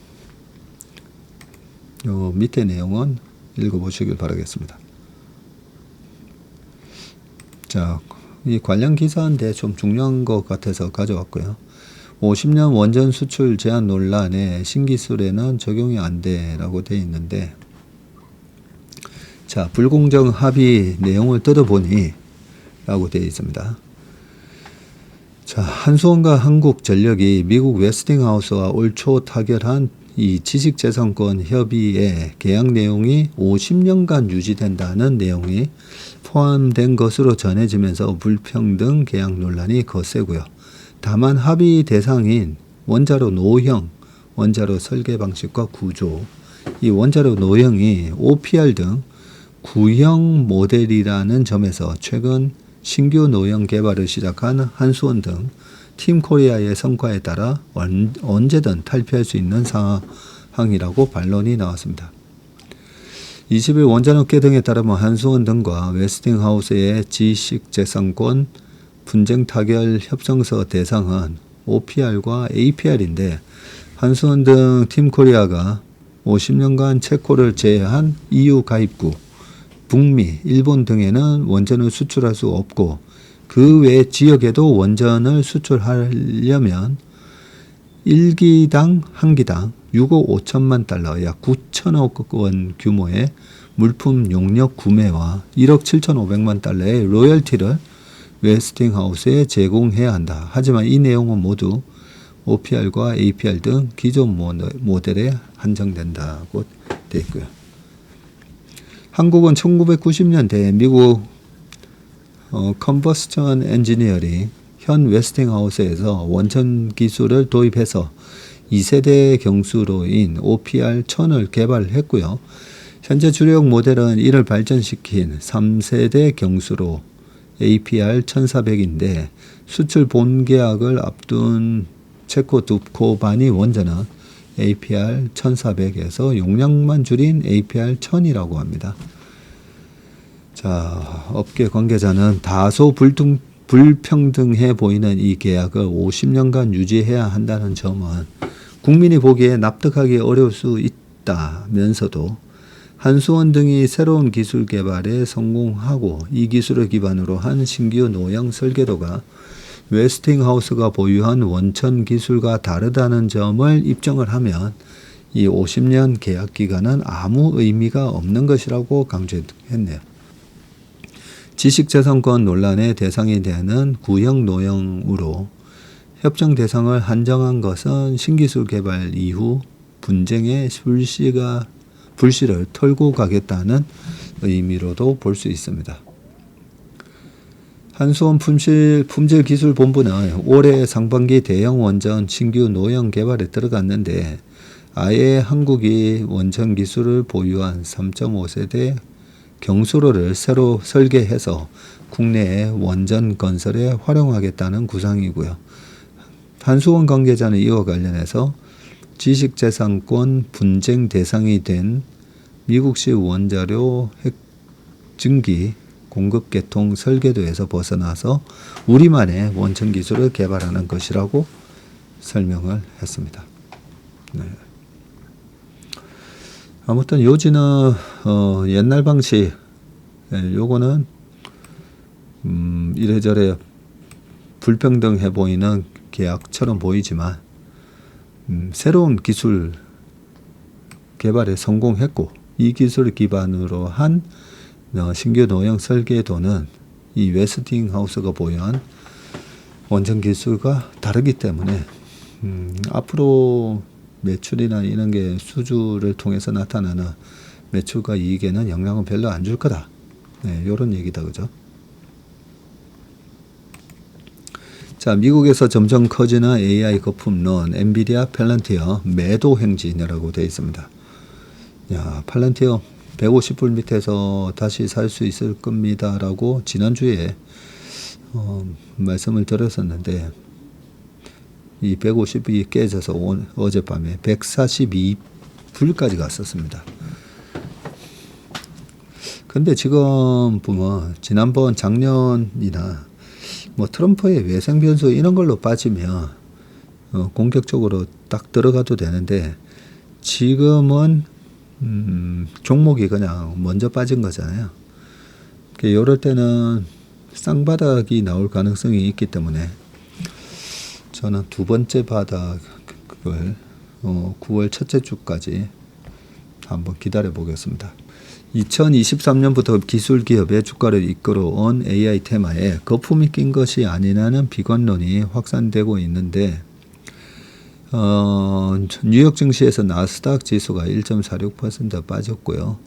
요 밑에 내용은 읽어보시길 바라겠습니다. 자, 이 관련 기사인데 좀 중요한 것 같아서 가져왔고요. 50년 원전 수출 제한 논란에 신기술에는 적용이 안 돼라고 되어 있는데, 자, 불공정 합의 내용을 뜯어보니 라고 되어 있습니다. 자, 한수원과 한국전력이 미국 웨스팅하우스와 올 초 타결한 이 지식재산권 협의의 계약 내용이 50년간 유지된다는 내용이 포함된 것으로 전해지면서 불평등 계약 논란이 거세고요. 다만 합의 대상인 원자로 노형, 원자로 설계 방식과 구조, 이 원자로 노형이 OPR 등 구형 모델이라는 점에서 최근 신규 노형 개발을 시작한 한수원 등 팀 코리아의 성과에 따라 언제든 탈피할 수 있는 상황이라고 반론이 나왔습니다. 20일 원자업계 등에 따르면 한수원 등과 웨스팅하우스의 지식재산권 분쟁 타결 협정서 대상은 OPR과 APR인데 한수원 등 팀코리아가 50년간 체코를 제외한 EU 가입국, 북미, 일본 등에는 원전을 수출할 수 없고 그 외 지역에도 원전을 수출하려면 1기당 1기당 6억 5천만 달러 약 9천억 원 규모의 물품 용역 구매와 1억 7,500만 달러의 로열티를 웨스팅하우스에 제공해야 한다. 하지만 이 내용은 모두 OPR과 APR 등 기존 모델에 한정된다고 되어 있고요. 한국은 1990년대 미국 컨버스천 엔지니어링 현 웨스팅하우스에서 원천 기술을 도입해서 2세대 경수로인 OPR1000을 개발했고요. 현재 주력 모델은 이를 발전시킨 3세대 경수로 APR1400인데 수출 본계약을 앞둔 체코 두코바니 원전은 APR1400에서 용량만 줄인 APR1000이라고 합니다. 자, 업계 관계자는 다소 불평등해 보이는 이 계약을 50년간 유지해야 한다는 점은 국민이 보기에 납득하기 어려울 수 있다면서도 한수원 등이 새로운 기술 개발에 성공하고 이 기술을 기반으로 한 신규 노형 설계도가 웨스팅하우스가 보유한 원천 기술과 다르다는 점을 입증을 하면 이 50년 계약 기간은 아무 의미가 없는 것이라고 강조했네요. 지식재산권 논란의 대상이 되는 구형 노형으로 협정 대상을 한정한 것은 신기술 개발 이후 분쟁의 불씨를 털고 가겠다는 의미로도 볼 수 있습니다. 한수원 품질기술본부는 올해 상반기 대형 원전 신규 노형 개발에 들어갔는데 아예 한국이 원천 기술을 보유한 3.5세대 경수로를 새로 설계해서 국내의 원전 건설에 활용하겠다는 구상이고요. 한수원 관계자는 이와 관련해서 지식재산권 분쟁 대상이 된 미국식 원자료 핵증기 공급 계통 설계도에서 벗어나서 우리만의 원천 기술을 개발하는 것이라고 설명을 했습니다. 네. 아무튼 요지는 옛날 방식, 요거는 이래저래 불평등해 보이는 계약처럼 보이지만 새로운 기술 개발에 성공했고 이 기술을 기반으로 한 신규 노형 설계도는 이 웨스팅하우스가 보유한 원전 기술과 다르기 때문에 앞으로 매출이나 이런 게 수주를 통해서 나타나는 매출과 이익에는 영향은 별로 안 줄 거다. 네, 이런 얘기다, 그죠? 자, 미국에서 점점 커지는 AI 거품론, 엔비디아 팔란티어 매도 행진이라고 되어 있습니다. 야, 팔란티어 150불 밑에서 다시 살 수 있을 겁니다라고 지난주에 말씀을 드렸었는데 이 150이 깨져서 어젯밤에 142불까지 갔었습니다. 근데 지금 보면 지난번 작년이나 뭐 트럼프의 외생 변수 이런 걸로 빠지면 공격적으로 딱 들어가도 되는데 지금은 종목이 그냥 먼저 빠진 거잖아요. 이럴 때는 쌍바닥이 나올 가능성이 있기 때문에 저는 두 번째 바닥을 9월 첫째 주까지 한번 기다려 보겠습니다. 2023년부터 기술기업의 주가를 이끌어온 AI 테마에 거품이 낀 것이 아니라는 비관론이 확산되고 있는데 뉴욕 증시에서 나스닥 지수가 1.46% 빠졌고요.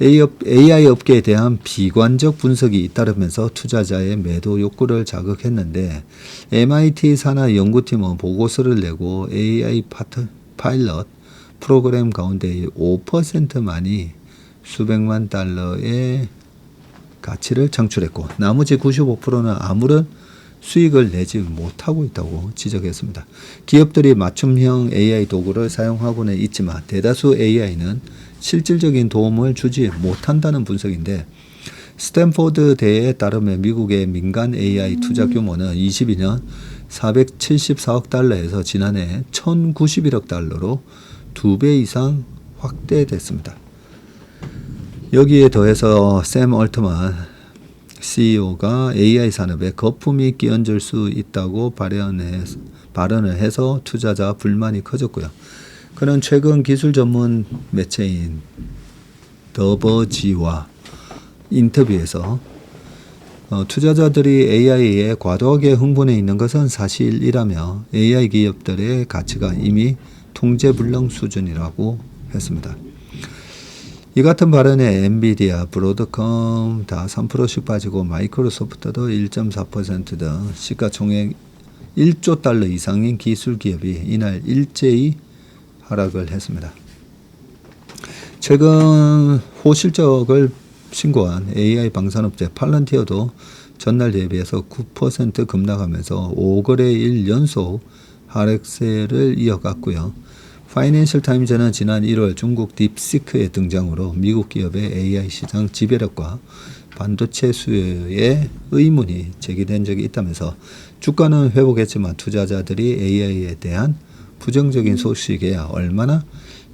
AI 업계에 대한 비관적 분석이 잇따르면서 투자자의 매도 욕구를 자극했는데 MIT 산하 연구팀은 보고서를 내고 AI 파일럿 프로그램 가운데 5%만이 수백만 달러의 가치를 창출했고 나머지 95%는 아무런 수익을 내지 못하고 있다고 지적했습니다. 기업들이 맞춤형 AI 도구를 사용하고는 있지만 대다수 AI는 실질적인 도움을 주지 못한다는 분석인데 스탠포드 대에 따르면 미국의 민간 AI 투자 규모는 22년 474억 달러에서 지난해 1091억 달러로 2배 이상 확대됐습니다. 여기에 더해서 샘 얼트만 CEO가 AI 산업에 거품이 끼얹을 수 있다고 발언을 해서 투자자 불만이 커졌고요. 그는 최근 기술 전문 매체인 더버지와 인터뷰에서 투자자들이 AI에 과도하게 흥분해 있는 것은 사실이라며 AI 기업들의 가치가 이미 통제불능 수준이라고 했습니다. 이 같은 발언에 엔비디아, 브로드컴 다 3%씩 빠지고 마이크로소프트도 1.4% 등 시가총액 1조 달러 이상인 기술 기업이 이날 일제히 하락을 했습니다. 최근 호실적을 신고한 AI 방산업체 팔런티어도 전날 대비해서 9% 급락하면서 5거래일 연속 하락세를 이어갔고요. 파이낸셜 타임즈는 지난 1월 중국 딥시크의 등장으로 미국 기업의 AI 시장 지배력과 반도체 수요에 의문이 제기된 적이 있다면서 주가는 회복했지만 투자자들이 AI에 대한 부정적인 소식에 얼마나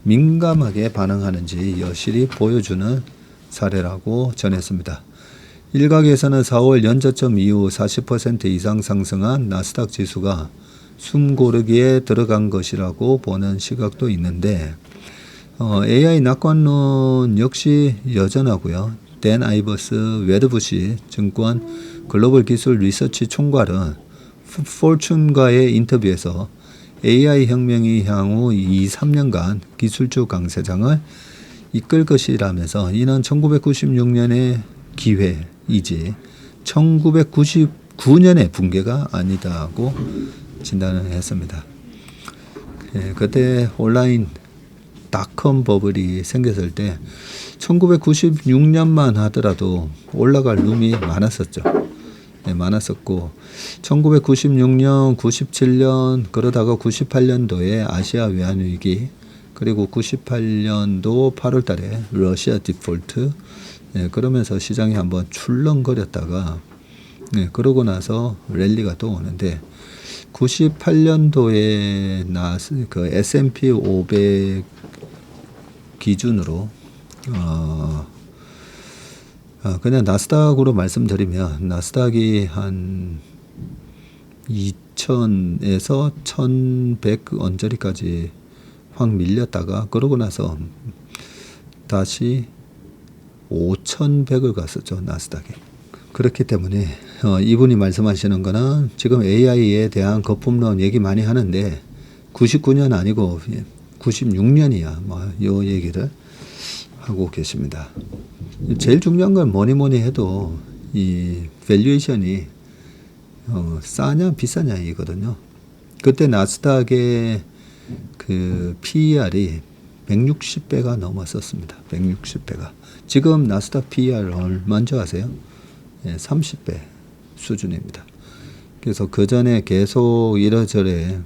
민감하게 반응하는지 여실히 보여주는 사례라고 전했습니다. 일각에서는 4월 연저점 이후 40% 이상 상승한 나스닥 지수가 숨고르기에 들어간 것이라고 보는 시각도 있는데 AI 낙관론 역시 여전하고요. 댄 아이버스 웨드부시 증권 글로벌 기술 리서치 총괄은 포춘과의 인터뷰에서 AI 혁명이 향후 2-3년간 기술주 강세장을 이끌 것이라면서 이는 1996년의 기회이지 1999년의 붕괴가 아니다고 진단을 했습니다. 그때 온라인 닷컴 버블이 생겼을 때 1996년만 하더라도 올라갈 룸이 많았었죠. 많았었고 1996년, 97년 그러다가 98년도에 아시아 외환위기 그리고 98년도 8월 달에 러시아 디폴트 그러면서 시장이 한번 출렁거렸다가 그러고 나서 랠리가 또 오는데 98년도에 그 S&P 500 기준으로 그냥 나스닥으로 말씀드리면 나스닥이 한 2000에서 1100 언저리까지 확 밀렸다가 그러고 나서 다시 5100을 갔었죠. 나스닥이. 그렇기 때문에 이분이 말씀하시는 거는 지금 AI에 대한 거품론 얘기 많이 하는데 99년 아니고 96년이야. 뭐 요 얘기를 하고 계십니다. 제일 중요한 건 뭐니 해도 이 밸류에이션이 싸냐 비싸냐 이거든요. 그때 나스닥의 그 PER이 160배가 넘었었습니다. 160배가. 지금 나스닥 PER 얼마인 줄 아세요? 30배 수준입니다. 그래서 그 전에 계속 이러저래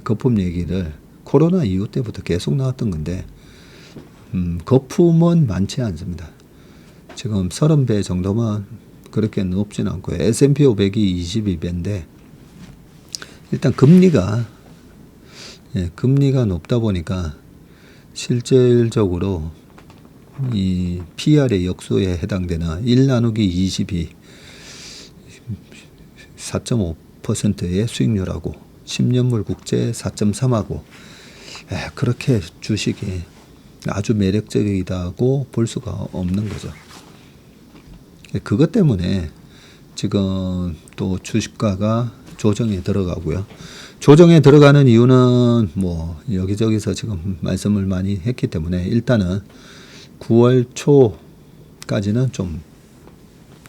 거품 얘기를 코로나 이후 때부터 계속 나왔던 건데 거품은 많지 않습니다. 지금 30배 정도만 그렇게 높진 않고요. S&P 500이 22배인데 일단 금리가 높다 보니까 실질적으로 이 PR의 역수에 해당되는 1 나누기 22 4.5%의 수익률하고 10년물 국채 4.3하고 그렇게 주식이 아주 매력적이다고 볼 수가 없는 거죠. 그것 때문에 지금 또 주식가가 조정에 들어가고요. 조정에 들어가는 이유는 뭐 여기저기서 지금 말씀을 많이 했기 때문에 일단은 9월 초까지는 좀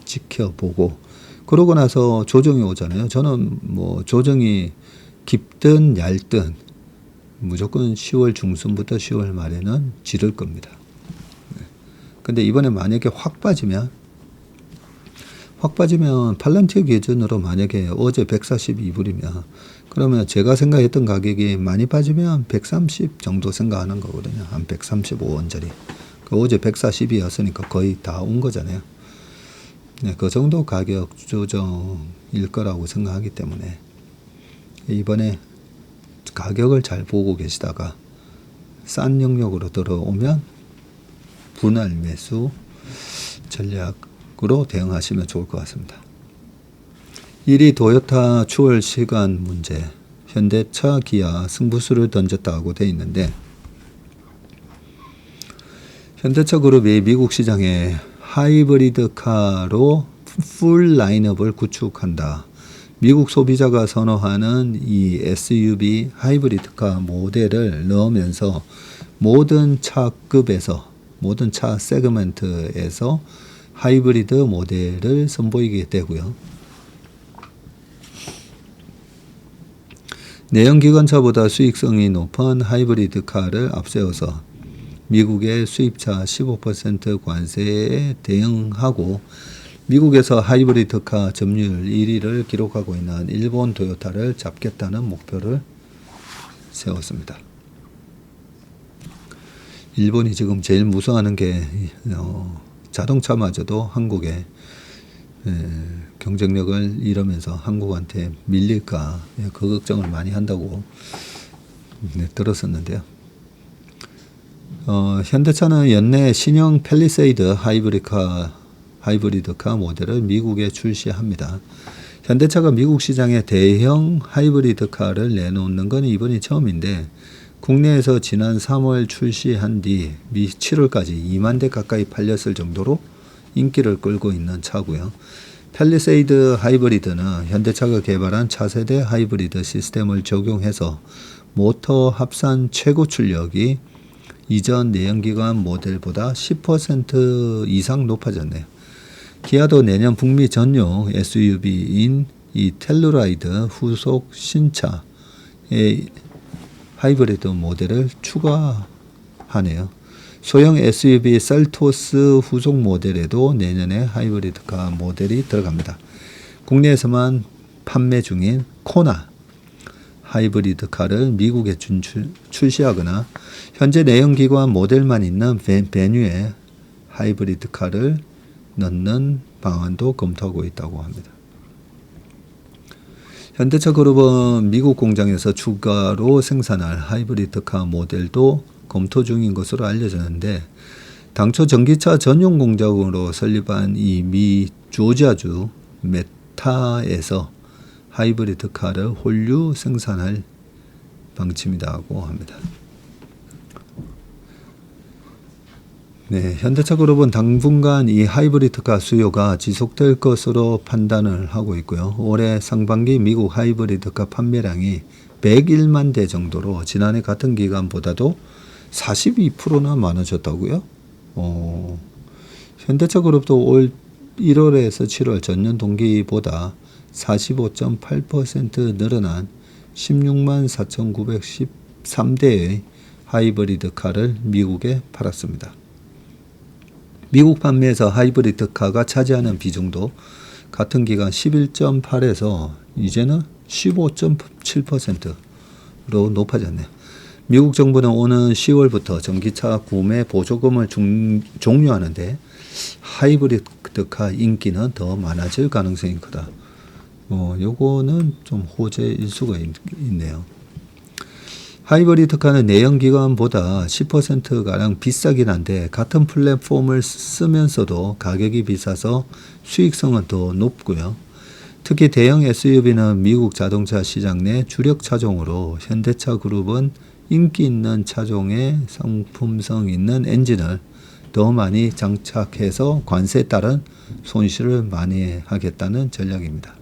지켜보고 그러고 나서 조정이 오잖아요. 저는 뭐 조정이 깊든 얇든 무조건 10월 중순부터 10월 말에는 지를 겁니다. 근데 이번에 만약에 확 빠지면 팔런티어 기준으로 만약에 어제 142불이면 그러면 제가 생각했던 가격이 많이 빠지면 130 정도 생각하는 거거든요. 한 135원짜리. 어제 140이었으니까 거의 다 온 거잖아요. 네, 그 정도 가격 조정일 거라고 생각하기 때문에 이번에 가격을 잘 보고 계시다가 싼 영역으로 들어오면 분할 매수 전략으로 대응하시면 좋을 것 같습니다. 1위 도요타 추월 시간 문제, 현대차, 기아 승부수를 던졌다고 되어 있는데, 현대차 그룹이 미국 시장에 하이브리드 카로 풀 라인업을 구축한다. 미국 소비자가 선호하는 이 SUV 하이브리드 카 모델을 넣으면서 모든 차급에서, 모든 차 세그먼트에서 하이브리드 모델을 선보이게 되고요. 내연기관차보다 수익성이 높은 하이브리드 카를 앞세워서 미국의 수입차 15% 관세에 대응하고 미국에서 하이브리드 카 점유율 1위를 기록하고 있는 일본 도요타를 잡겠다는 목표를 세웠습니다. 일본이 지금 제일 무서워하는 게 자동차마저도 한국의 경쟁력을 잃으면서 한국한테 밀릴까, 그 걱정을 많이 한다고 들었었는데요. 현대차는 연내 신형 팰리세이드 하이브리드 카 모델을 미국에 출시합니다. 현대차가 미국 시장에 대형 하이브리드 카를 내놓는 건 이번이 처음인데, 국내에서 지난 3월 출시한 뒤 7월까지 2만 대 가까이 팔렸을 정도로 인기를 끌고 있는 차고요. 팰리세이드 하이브리드는 현대차가 개발한 차세대 하이브리드 시스템을 적용해서 모터 합산 최고 출력이 이전 내연기관 모델보다 10% 이상 높아졌네요. 기아도 내년 북미 전용 SUV인 이 텔루라이드 후속 신차의 하이브리드 모델을 추가하네요. 소형 SUV 셀토스 후속 모델에도 내년에 하이브리드카 모델이 들어갑니다. 국내에서만 판매 중인 코나 하이브리드카를 미국에 출시하거나 현재 내연기관 모델만 있는 베뉴에 하이브리드카를 넣는 방안도 검토하고 있다고 합니다. 현대차 그룹은 미국 공장에서 추가로 생산할 하이브리드카 모델도 검토 중인 것으로 알려졌는데, 당초 전기차 전용 공장으로 설립한 이 미 조지아주 메타에서 하이브리드카를 홀류 생산할 방침이라고 합니다. 네, 현대차 그룹은 당분간 이 하이브리드카 수요가 지속될 것으로 판단을 하고 있고요. 올해 상반기 미국 하이브리드카 판매량이 101만 대 정도로 지난해 같은 기간보다도 42%나 많아졌다고요? 현대차 그룹도 올 1월에서 7월 전년 동기보다 45.8% 늘어난 16만 4,913대의 하이브리드 카를 미국에 팔았습니다. 미국 판매에서 하이브리드 카가 차지하는 비중도 같은 기간 11.8에서 이제는 15.7%로 높아졌네요. 미국 정부는 오는 10월부터 전기차 구매 보조금을 종료하는데 하이브리드카 인기는 더 많아질 가능성이 크다. 요거는 좀 호재일 수가 있네요. 하이브리드카는 내연기관보다 10%가량 비싸긴 한데 같은 플랫폼을 쓰면서도 가격이 비싸서 수익성은 더 높고요. 특히 대형 SUV는 미국 자동차 시장 내 주력 차종으로 현대차 그룹은 인기 있는 차종에 상품성 있는 엔진을 더 많이 장착해서 관세에 따른 손실을 많이 하겠다는 전략입니다.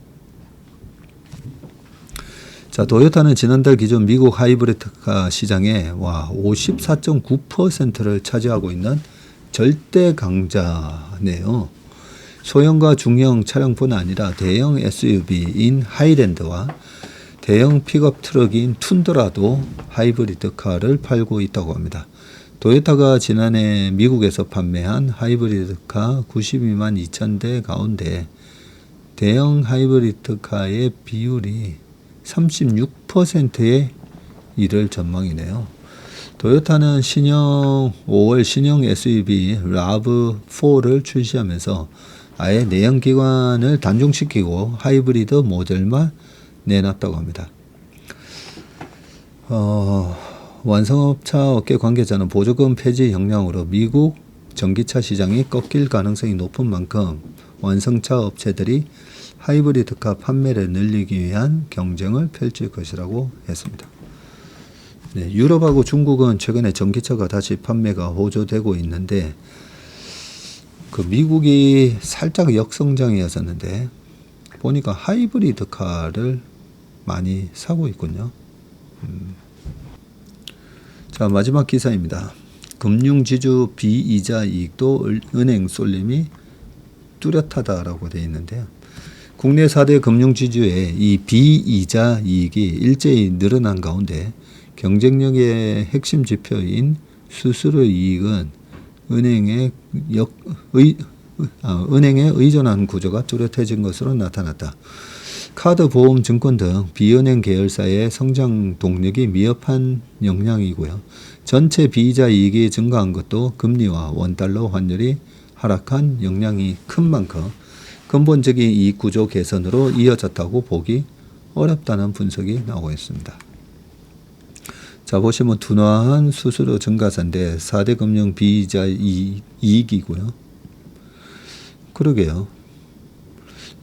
자, 도요타는 지난달 기준 미국 하이브리드카 시장에 54.9%를 차지하고 있는 절대 강자네요. 소형과 중형 차량뿐 아니라 대형 SUV인 하이랜드와 대형 픽업 트럭인 툰드라도 하이브리드카를 팔고 있다고 합니다. 도요타가 지난해 미국에서 판매한 하이브리드카 92만 2천 대 가운데 대형 하이브리드카의 비율이 36%에 이를 전망이네요. 토요타는 신형 5월 신형 SUV RAV4를 출시하면서 아예 내연기관을 단종시키고 하이브리드 모델만 내놨다고 합니다. 완성차 업계 관계자는 보조금 폐지 영향으로 미국 전기차 시장이 꺾일 가능성이 높은 만큼 완성차 업체들이 하이브리드카 판매를 늘리기 위한 경쟁을 펼칠 것이라고 했습니다. 네, 유럽하고 중국은 최근에 전기차가 다시 판매가 호조되고 있는데 그 미국이 살짝 역성장이었었는데 보니까 하이브리드카를 많이 사고 있군요. 자, 마지막 기사입니다. 금융지주 비이자 이익도 은행 쏠림이 뚜렷하다라고 되어 있는데요. 국내 4대 금융지주의 이 비이자 이익이 일제히 늘어난 가운데 경쟁력의 핵심 지표인 수수료 이익은 은행에 의존하는 구조가 뚜렷해진 것으로 나타났다. 카드, 보험, 증권 등 비은행 계열사의 성장 동력이 미흡한 영향이고요. 전체 비이자 이익이 증가한 것도 금리와 원달러 환율이 하락한 영향이 큰 만큼 근본적인 이익 구조 개선으로 이어졌다고 보기 어렵다는 분석이 나오고 있습니다. 자, 보시면 둔화한 수수료 증가세인데 4대 금융 비이자 이익이고요. 그러게요.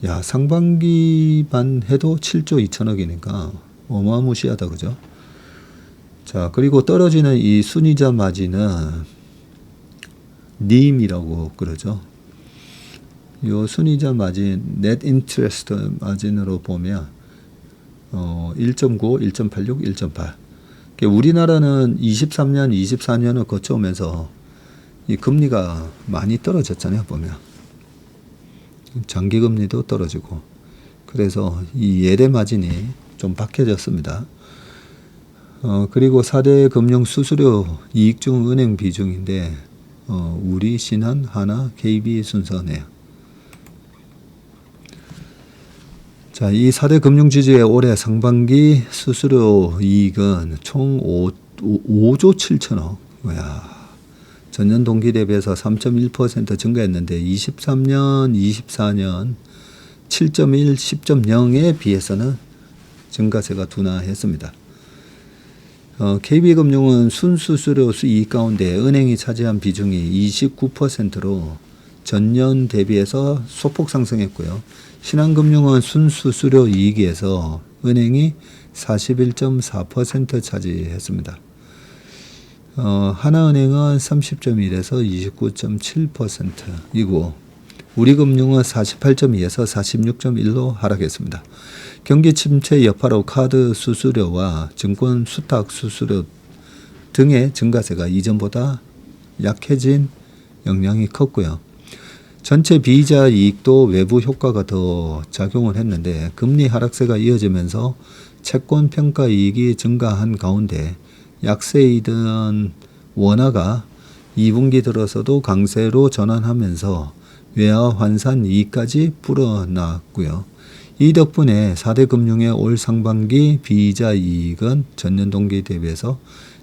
야, 상반기만 해도 7조 2천억이니까 어마무시하다, 그죠? 자, 그리고 떨어지는 이 순이자 마진은 NIM이라고 그러죠. 요 순이자 마진, net interest 마진으로 보면 1.9, 1.86, 1.8. 우리나라는 23년, 24년을 거쳐오면서 이 금리가 많이 떨어졌잖아요, 보면. 장기금리도 떨어지고. 그래서 이 예대 마진이 좀 박해졌습니다. 그리고 4대 금융 수수료 이익 중 은행 비중인데, 우리, 신한, 하나, KB 순서네요. 자, 이 4대 금융지주의 올해 상반기 수수료 이익은 총 5조 7천억. 이야, 전년 동기 대비해서 3.1% 증가했는데 23년, 24년 7.1, 10.0에 비해서는 증가세가 둔화했습니다. KB금융은 순수수료 수익 가운데 은행이 차지한 비중이 29%로 전년 대비해서 소폭 상승했고요. 신한금융은 순수수료 이익에서 은행이 41.4% 차지했습니다. 하나은행은 30.1에서 29.7%이고 우리금융은 48.2에서 46.1로 하락했습니다. 경기 침체 여파로 카드 수수료와 증권 수탁 수수료 등의 증가세가 이전보다 약해진 영향이 컸고요. 전체 비이자 이익도 외부 효과가 더 작용을 했는데 금리 하락세가 이어지면서 채권 평가 이익이 증가한 가운데 약세이던 원화가 2분기 들어서도 강세로 전환하면서 외화 환산 이익까지 불어났고요. 이 덕분에 4대 금융의 올 상반기 비이자 이익은 전년 동기 대비해서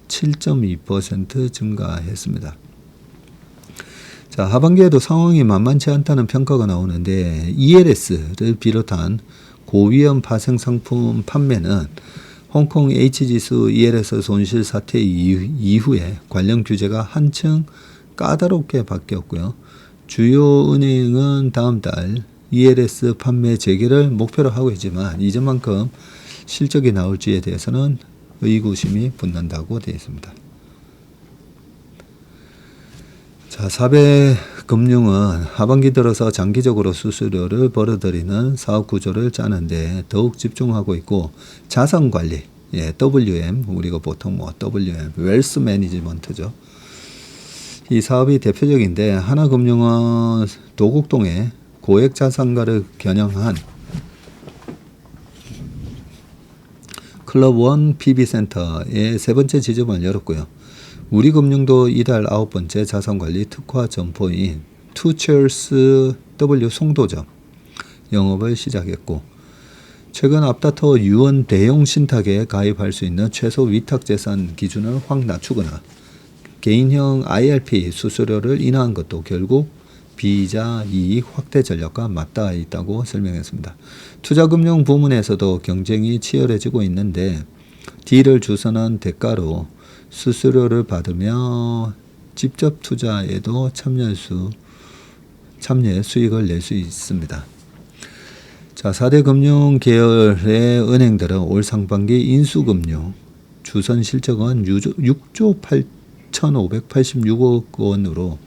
7.2% 증가했습니다. 자, 하반기에도 상황이 만만치 않다는 평가가 나오는데 ELS를 비롯한 고위험 파생 상품 판매는 홍콩 H지수 ELS 손실 사태 이후에 관련 규제가 한층 까다롭게 바뀌었고요. 주요 은행은 다음 달 ELS 판매 재개를 목표로 하고 있지만 이전만큼 실적이 나올지에 대해서는 의구심이 붙는다고 되어 있습니다. 자, 4대 금융은 하반기 들어서 장기적으로 수수료를 벌어들이는 사업 구조를 짜는데 더욱 집중하고 있고 자산관리, WM, 우리가 보통 WM, 웰스 매니지먼트죠. 이 사업이 대표적인데 하나금융은 도곡동에 고액 자산가를 겨냥한 클럽원 PB센터의 세 번째 지점을 열었고요. 우리금융도 이달 9번째 자산관리 특화 점포인 투체어스 W 송도점 영업을 시작했고 최근 앞다퉈 유언 대용 신탁에 가입할 수 있는 최소 위탁재산 기준을 확 낮추거나 개인형 IRP 수수료를 인하한 것도 결국 비이자 이익 확대 전략과 맞닿아 있다고 설명했습니다. 투자금융 부문에서도 경쟁이 치열해지고 있는데 딜을 주선한 대가로 수수료를 받으며 직접 투자에도 참여해 수익을 낼 수 있습니다. 자, 4대 금융 계열의 은행들은 올 상반기 인수금융 주선 실적은 6조 8,586억 원으로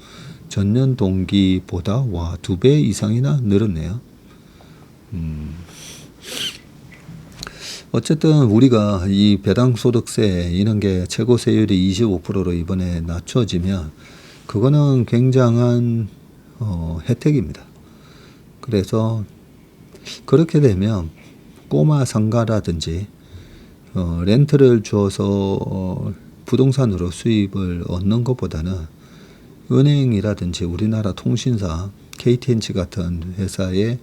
전년 동기보다 2배 이상이나 늘었네요. 어쨌든 우리가 이 배당소득세 이런 게 최고 세율이 25%로 이번에 낮춰지면 그거는 굉장한 혜택입니다. 그래서 그렇게 되면 꼬마 상가라든지 렌트를 주어서 부동산으로 수입을 얻는 것보다는 은행이라든지 우리나라 통신사 KTNC 같은 회사의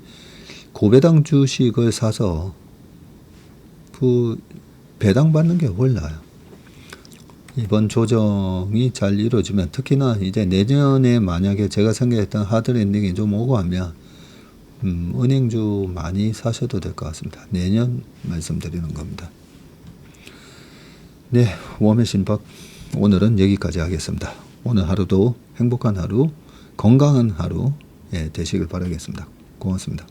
고배당 주식을 사서 그 배당받는 게 훨 나아요. 이번 조정이 잘 이루어지면 특히나 이제 내년에 만약에 제가 생각했던 하드랜딩이 좀 오고 하면 은행주 많이 사셔도 될 것 같습니다. 내년 말씀드리는 겁니다. 네, 웜의 신박 오늘은 여기까지 하겠습니다. 오늘 하루도 행복한 하루, 건강한 하루 되시길 바라겠습니다. 고맙습니다.